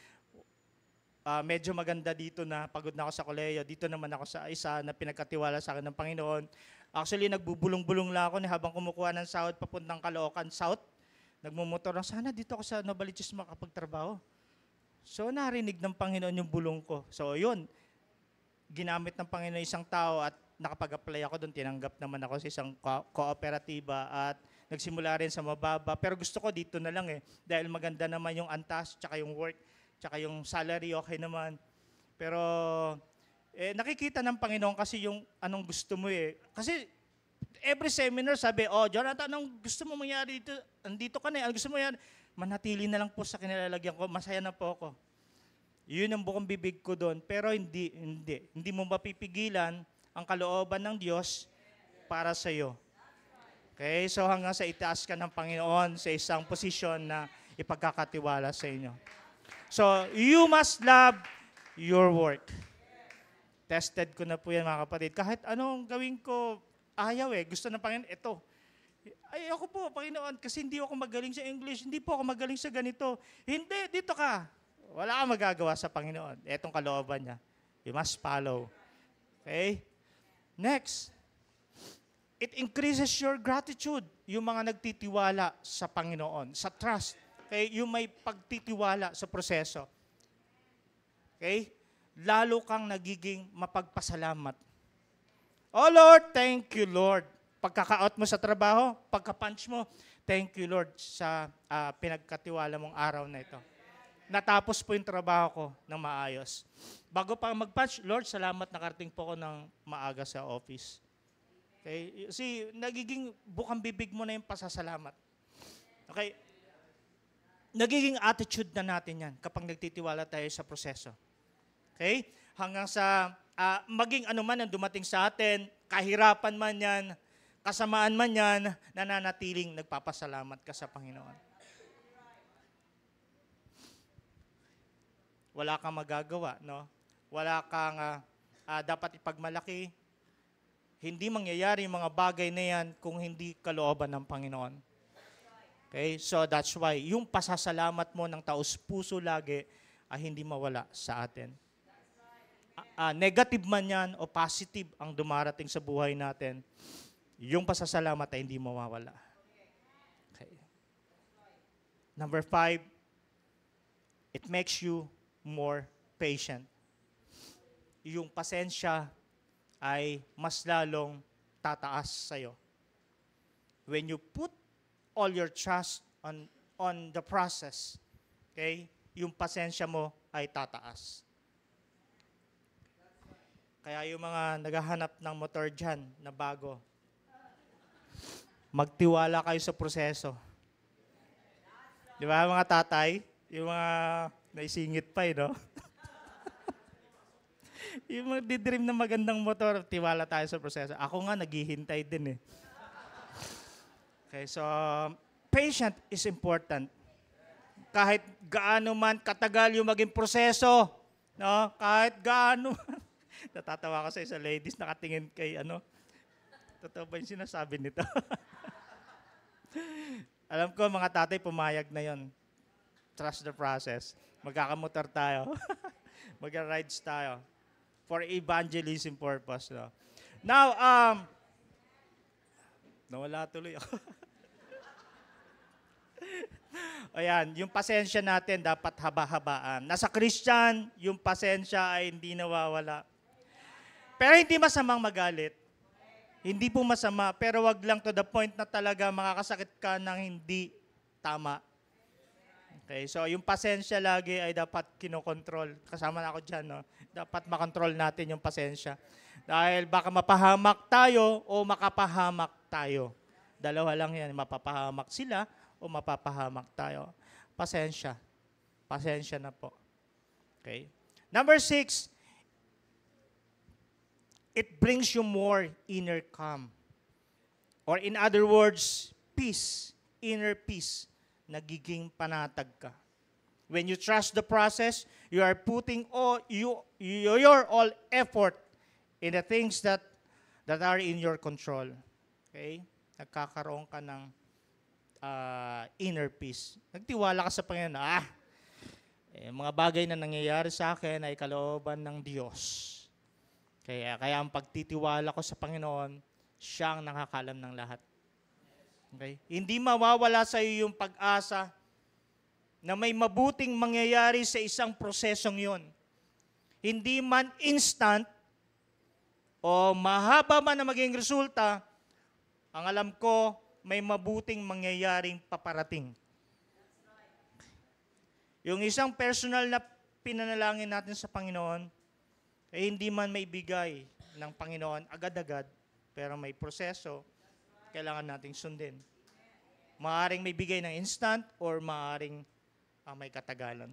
medyo maganda dito na pagod na ako sa kolehiyo. Dito naman ako sa isa na pinagkatiwala sa akin ng Panginoon. Actually, nagbubulong-bulong lang ako habang kumukuha ng sahod papuntang Caloocan South. Nagmumotor lang, sana dito ako sa Novaliches makapagtrabaho. So, narinig ng Panginoon yung bulong ko. So, yun. Ginamit ng Panginoon isang tao at nakapag-apply ako doon. Tinanggap naman ako sa isang kooperatiba at nagsimula rin sa mababa. Pero gusto ko dito na lang dahil maganda naman yung antas, tsaka yung work, tsaka yung salary, okay naman. Pero nakikita ng Panginoon kasi yung anong gusto mo Kasi every seminar sabi, Jonathan, anong gusto mo mangyari dito? Andito ka na, anong gusto mo mangyari? Manatili na lang po sa kinilalagyan ko, masaya na po ako. Yun ang bukong bibig ko doon. Pero hindi mo mapipigilan ang kalooban ng Diyos para sa iyo. Okay, so hanggang sa itaas ka ng Panginoon sa isang posisyon na ipagkakatiwala sa inyo. So, you must love your work. Tested ko na po yan mga kapatid. Kahit anong gawin ko, ayaw Gusto ng Panginoon, ito. Ay, ako po, Panginoon, kasi hindi ako magaling sa English, hindi po ako magaling sa ganito. Hindi, dito ka. Wala kang magagawa sa Panginoon. Etong kalooban niya. You must follow. Okay? Next. It increases your gratitude. Yung mga nagtitiwala sa Panginoon, sa trust. Okay? Yung may pagtitiwala sa proseso. Okay? Lalo kang nagiging mapagpasalamat. Oh Lord, thank you Lord. Pagkaka-out mo sa trabaho, pagka-punch mo, thank you Lord sa pinagkatiwala mong araw na ito. Natapos po yung trabaho ko ng maayos. Bago pa mag-punch, Lord, salamat nakarating po ako ng maaga sa office. Okay? See, nagiging bukang bibig mo na yung pasasalamat. Okay? Nagiging attitude na natin yan kapag nagtitiwala tayo sa proseso. Okay? Hanggang sa maging ano man ang dumating sa atin, kahirapan man yan, kasamaan man yan, nananatiling nagpapasalamat ka sa Panginoon. Wala kang magagawa, no? Wala kang dapat ipagmalaki. Hindi mangyayari yung mga bagay na yan kung hindi kalooban ng Panginoon. Okay? So that's why yung pasasalamat mo ng taos-puso lagi ay hindi mawala sa atin. Negative man yan o positive ang dumarating sa buhay natin, yung pasasalamat ay hindi mawawala. Okay. Number 5, it makes you more patient. Yung pasensya ay mas lalong tataas sa'yo. When you put all your trust on the process, okay, yung pasensya mo ay tataas. Kaya yung mga naghahanap ng motor dyan na bago, magtiwala kayo sa proseso. Di ba mga tatay? Yung mga naisingit pa no? Yung mga didream na magandang motor, tiwala tayo sa proseso. Ako nga, naghihintay din eh. Okay, so, patient is important. Kahit gaano man katagal yung maging proseso, no? Kahit gaano man. Natatawa ko sa isa ladies, nakatingin kay totoo ba yung sinasabi nito? Alam ko, mga tatay, pumayag na yon. Trust the process. Magkakamotor tayo. Mag-rides tayo. For evangelism purpose. No? Now, nawala tuloy ako. Ayan, yung pasensya natin dapat haba-habaan. Nasa Christian, yung pasensya ay hindi nawawala. Pero hindi masamang magalit. Hindi po masama, pero wag lang to the point na talaga makakasakit ka ng hindi tama. Okay, so yung pasensya lagi ay dapat kinokontrol. Kasama na ako dyan, no? Dapat makontrol natin yung pasensya. Dahil baka mapahamak tayo o makapahamak tayo. Dalawa lang yan, mapapahamak sila o mapapahamak tayo. Pasensya. Pasensya na po. Okay. Number 6, it brings you more inner calm. Or in other words, peace, inner peace. Nagiging panatag ka. When you trust the process, you are putting your all effort in the things that are in your control. Okay? Nagkakaroon ka ng inner peace. Nagtiwala ka sa Panginoon, mga bagay na nangyayari sa akin ay kalooban ng Diyos. Kaya ang pagtitiwala ko sa Panginoon, siya ang nakakalam ng lahat. Okay? Hindi mawawala sa iyo yung pag-asa na may mabuting mangyayari sa isang prosesong yon. Hindi man instant o mahaba man na maging resulta, ang alam ko, may mabuting mangyayaring paparating. Yung isang personal na pinanalangin natin sa Panginoon, hindi man may bigay ng Panginoon agad-agad, pero may proseso, kailangan nating sundin. Maaring may bigay ng instant or maaring may katagalan.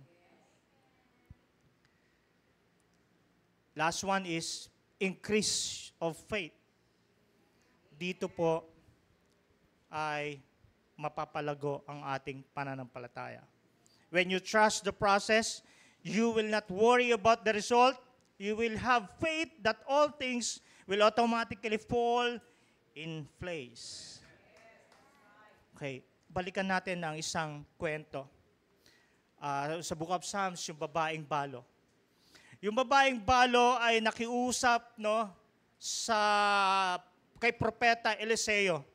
Last one is increase of faith. Dito po ay mapapalago ang ating pananampalataya. When you trust the process, you will not worry about the result. You will have faith that all things will automatically fall in place. Okay, balikan natin ang isang kwento. Sa Book of Psalms, yung babaeng balo. Yung babaeng balo ay nakiusap, no, kay Propeta Eliseo.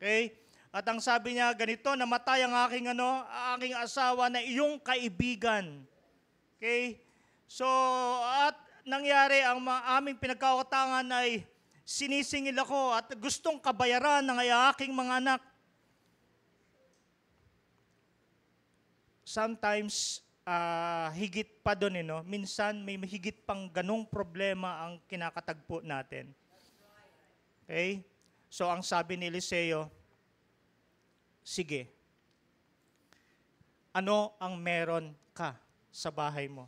Okay? At ang sabi niya, ganito, namatay ang aking asawa na iyong kaibigan. Okay? So, at nangyari, ang aming pinagkautangan ay sinisingil ako at gustong kabayaran ng aking mga anak. Sometimes, higit pa doon, no? Minsan may higit pang ganong problema ang kinakatagpo natin. Okay? So ang sabi ni Eliseo, sige, ano ang meron ka sa bahay mo?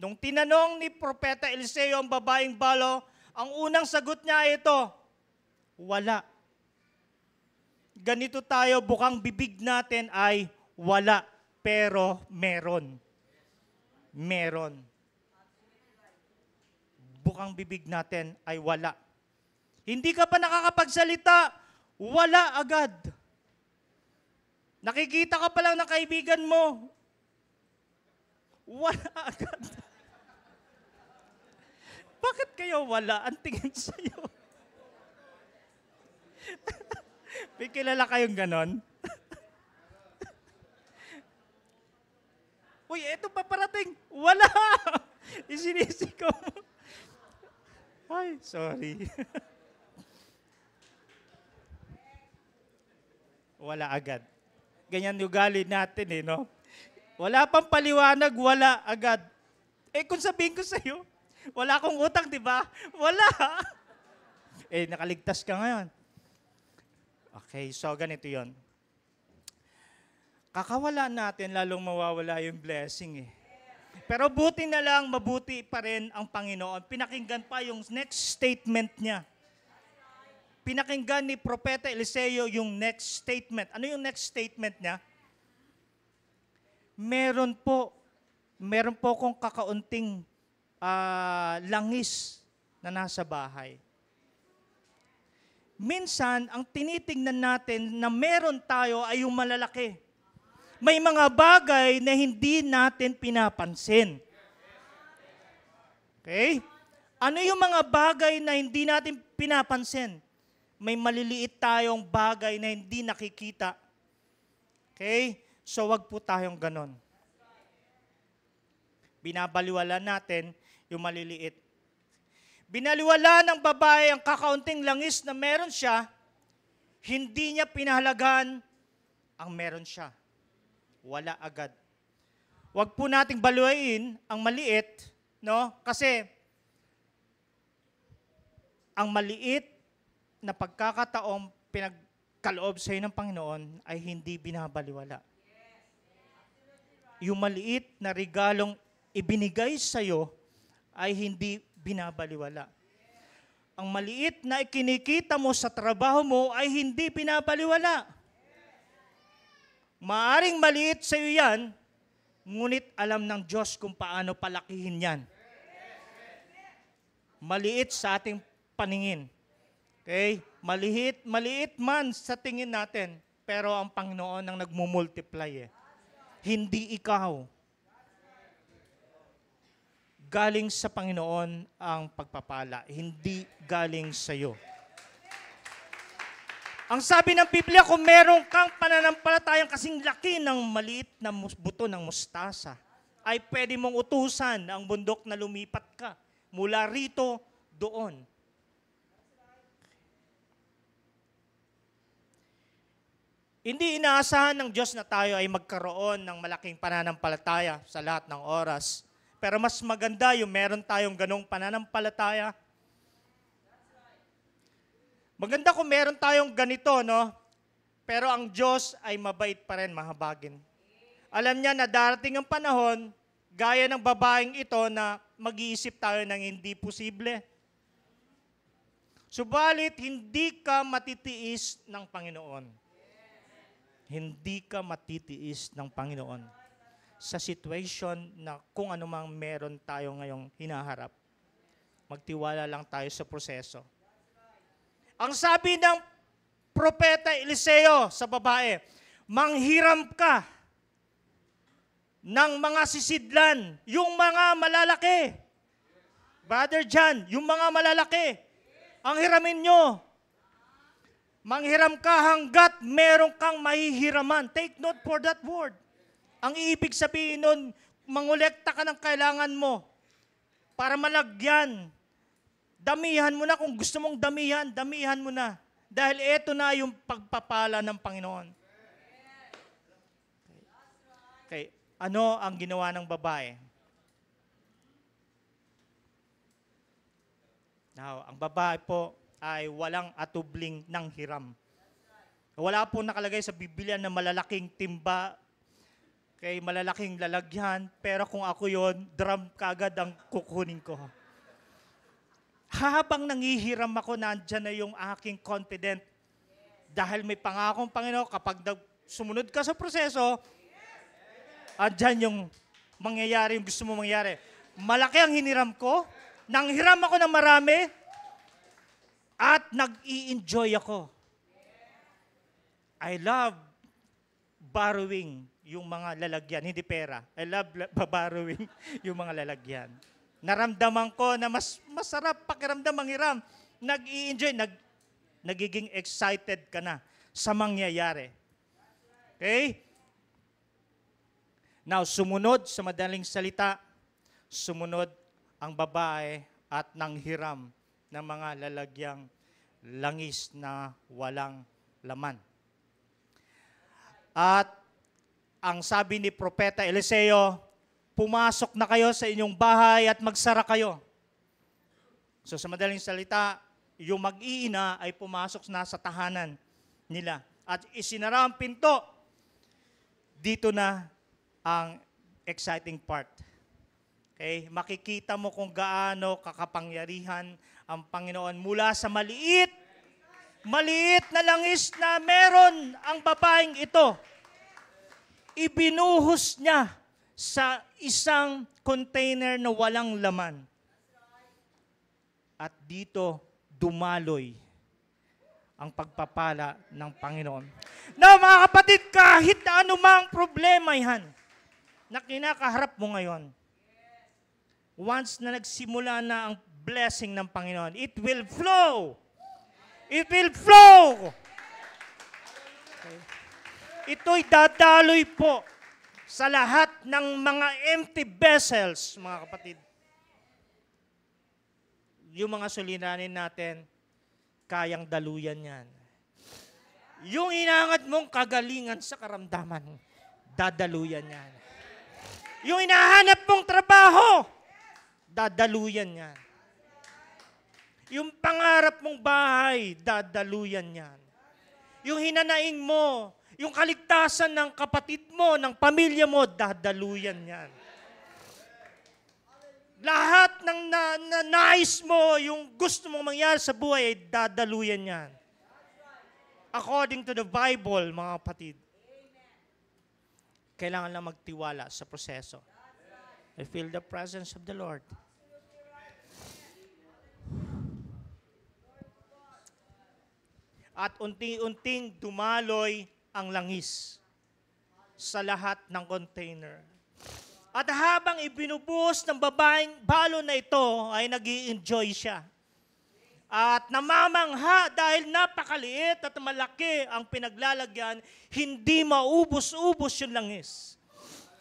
Nung tinanong ni Propeta Eliseo ang babaeng balo, ang unang sagot niya ay ito, wala. Ganito tayo, bukang bibig natin ay wala, pero meron. Meron. Bukang bibig natin ay wala. Hindi ka pa nakakapagsalita, wala agad. Nakikita ka pa lang ng kaibigan mo, wala agad. Bakit kayo wala? Ang tingin sa'yo. May kilala kayong ganon? Uy, eto pa parating. Wala! Isinisiko mo. Ay, sorry. Wala agad. Ganyan yung ugali natin no? Wala pang paliwanag, wala agad. Kung sabihin ko sa'yo, wala akong utang, di ba? Wala! Nakaligtas ka ngayon. Okay, so ganito yon. Kakawala natin, lalong mawawala yung blessing Pero buti na lang, mabuti pa rin ang Panginoon. Pinakinggan pa yung next statement niya. Pinakinggan ni Propeta Eliseo yung next statement. Ano yung next statement niya? Meron po akong kakaunting langis na nasa bahay. Minsan, ang tinitingnan natin na meron tayo ay yung malalaki. May mga bagay na hindi natin pinapansin. Okay? Ano yung mga bagay na hindi natin pinapansin? May maliliit tayong bagay na hindi nakikita. Okay? So wag po tayong ganon. Binabaliwala natin yung maliliit. Binaliwala ng babae ang kakaunting langis na meron siya, hindi niya pinahalagahan ang meron siya. Wala agad. Huwag po nating baluain ang maliit, no? Kasi ang maliit na pagkakataong pinagkaloob sa iyo ng Panginoon ay hindi binabaliwala. Yung maliit na regalong ibinigay sa iyo ay hindi binabaliwala. Ang maliit na ikinikita mo sa trabaho mo ay hindi binabaliwala. Maaring maliit sa iyo yan, ngunit alam ng Diyos kung paano palakihin yan. Maliit sa ating paningin. Okay? Maliit man sa tingin natin, pero ang Panginoon ang nagmumultiply Hindi ikaw. Galing sa Panginoon ang pagpapala, hindi galing sa iyo. Ang sabi ng Biblia, kung meron kang pananampalatayang kasing laki ng maliit na buto ng mustasa, ay pwede mong utusan ang bundok na lumipat ka mula rito doon. Hindi inaasahan ng Diyos na tayo ay magkaroon ng malaking pananampalataya sa lahat ng oras. Pero mas maganda yung meron tayong ganong pananampalataya. Maganda kung meron tayong ganito, no? Pero ang Diyos ay mabait pa rin, mahabagin. Alam niya na darating ang panahon, gaya ng babaeng ito na mag-iisip tayo ng hindi posible. Subalit, hindi ka matitiis ng Panginoon. Hindi ka matitiis ng Panginoon sa situation na kung ano mang meron tayo ngayong hinaharap. Magtiwala lang tayo sa proseso. Ang sabi ng Propeta Eliseo sa babae, manghiram ka ng mga sisidlan, yung mga malalaki. Brother John, yung mga malalaki, ang hiramin nyo. Manghiram ka hanggat meron kang mahihiraman. Take note for that word. Ang ibig sabihin nun, mangolekta ka ng kailangan mo para malagyan. Damihan mo na kung gusto mong damihan mo na. Dahil ito na yung pagpapala ng Panginoon. Okay. Ano ang ginawa ng babae? Now, ang babae po ay walang atubling ng hiram. Wala po nakalagay sa Biblia na malalaking timba, kay malalaking lalagyan, pero kung ako yon, drum kagad ang kukunin ko. Habang nangihiram ako, nandyan na yung aking confident. Dahil may pangakong Panginoon, kapag sumunod ka sa proseso, andyan yung mangyayari, yung gusto mo mangyayari. Malaki ang hiniram ko, nanghiram ako ng marami, at nag-i-enjoy ako. I love borrowing yung mga lalagyan, hindi pera. I love borrowing yung mga lalagyan. Naramdaman ko na mas masarap pakiramdam manghiram. Nag-i-enjoy, nagiging excited ka na sa mangyayari. Okay? Now, sumunod sa madaling salita, sumunod ang babae at nanghiram ng mga lalagyang langis na walang laman. At ang sabi ni Propeta Eliseo, pumasok na kayo sa inyong bahay at magsara kayo. So sa madaling salita, yung mag-iina ay pumasok na sa tahanan nila. At isinara ang pinto. Dito na ang exciting part. Okay? Makikita mo kung gaano kakapangyarihan ang Panginoon mula sa maliit na langis na meron ang babaeng ito. Ibinuhos niya sa isang container na walang laman. At dito, dumaloy ang pagpapala ng Panginoon. Now, mga kapatid, kahit anumang problema yan na kinakaharap mo ngayon, once na nagsimula na ang blessing ng Panginoon, it will flow. It will flow. Okay. Ito'y dadaloy po sa lahat ng mga empty vessels, mga kapatid. Yung mga suliranin natin, kayang daluyan yan. Yung inangat mong kagalingan sa karamdaman, dadaluyan yan. Yung inahanap mong trabaho, dadaluyan yan. Yung pangarap mong bahay, dadaluyan yan. Yung hinanaing mo, yung kaligtasan ng kapatid mo, ng pamilya mo, dadaluyan yan. Lahat ng nais mo, yung gusto mong mangyari sa buhay, ay dadaluyan yan. According to the Bible, mga kapatid, kailangan lang magtiwala sa proseso. I feel the presence of the Lord. At unti-unting dumaloy ang langis sa lahat ng container. At habang ibinubuhos ng babaeng balon na ito, ay nag-i-enjoy siya. At namamangha dahil napakaliit at malaki ang pinaglalagyan, hindi maubos-ubos yung langis.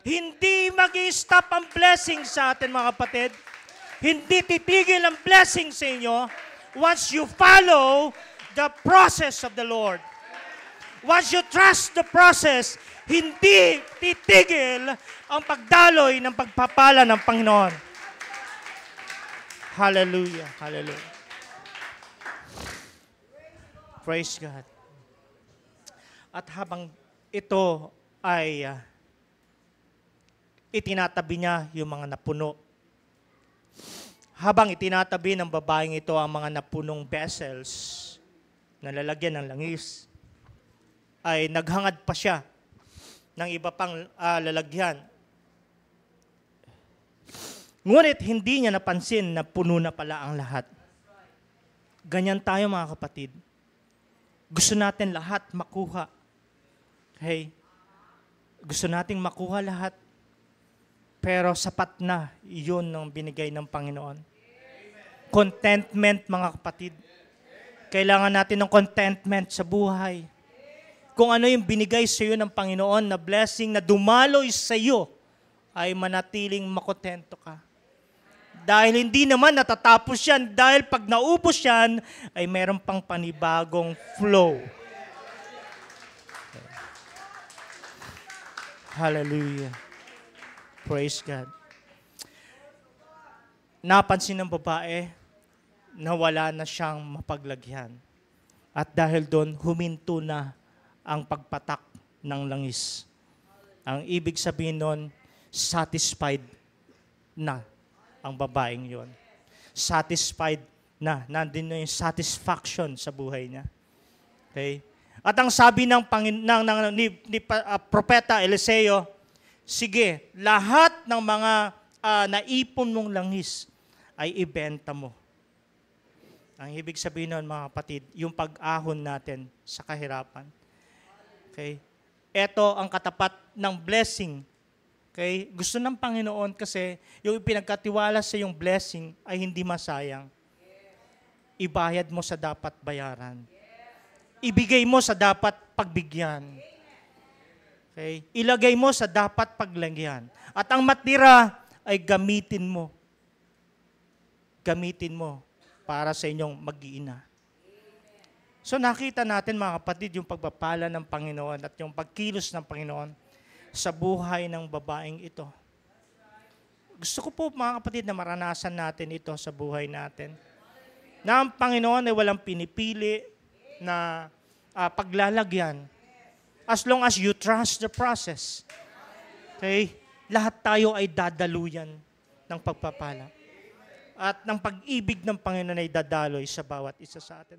Hindi mag-i-stop ang blessing sa atin, mga kapatid. Hindi titigil ang blessing sa inyo once you follow the process of the Lord. Once you trust the process, hindi titigil ang pagdaloy ng pagpapala ng Panginoon. Hallelujah. Hallelujah. Praise God. At habang ito ay itinatabi niya yung mga napuno. Habang itinatabi ng babaeng ito ang mga napunong vessels na lalagyan ng langis, ay naghangad pa siya ng iba pang lalagyan. Ngunit hindi niya napansin na puno na pala ang lahat. Ganyan tayo, mga kapatid. Gusto natin lahat makuha. Okay? Gusto nating makuha lahat. Pero sapat na yun ang binigay ng Panginoon. Contentment, mga kapatid. Kailangan natin ng contentment sa buhay. Kung ano yung binigay sa iyo ng Panginoon na blessing na dumaloy sa iyo, ay manatiling makontento ka. Dahil hindi naman natatapos yan. Dahil pag naubos yan, ay meron pang panibagong flow. Hallelujah. Praise God. Napansin ng babae na wala na siyang mapaglagyan. At dahil doon, huminto na ang pagpatak ng langis. Ang ibig sabihin nun, satisfied na ang babaeng yon. Satisfied na. Nandun na yung satisfaction sa buhay niya. Okay? At ang sabi ni Propeta Eliseo, sige, lahat ng mga naipon mong langis ay ibenta mo. Ang ibig sabihin nun, mga kapatid, yung pag-ahon natin sa kahirapan. Okay? Ito ang katapat ng blessing. Okay? Gusto ng Panginoon kasi yung pinagkatiwala sa yung blessing ay hindi masayang. Ibayad mo sa dapat bayaran. Ibigay mo sa dapat pagbigyan. Okay? Ilagay mo sa dapat paglagyan. At ang matira ay gamitin mo. Gamitin mo para sa inyong mag-iina. So nakita natin, mga kapatid, yung pagpapala ng Panginoon at yung pagkilos ng Panginoon sa buhay ng babaeng ito. Gusto ko po, mga kapatid, na maranasan natin ito sa buhay natin. Na ang Panginoon ay walang pinipili na paglalagyan. As long as you trust the process. Okay? Lahat tayo ay dadaluyan ng pagpapala. At ng pag-ibig ng Panginoon ay dadaloy sa bawat isa sa atin.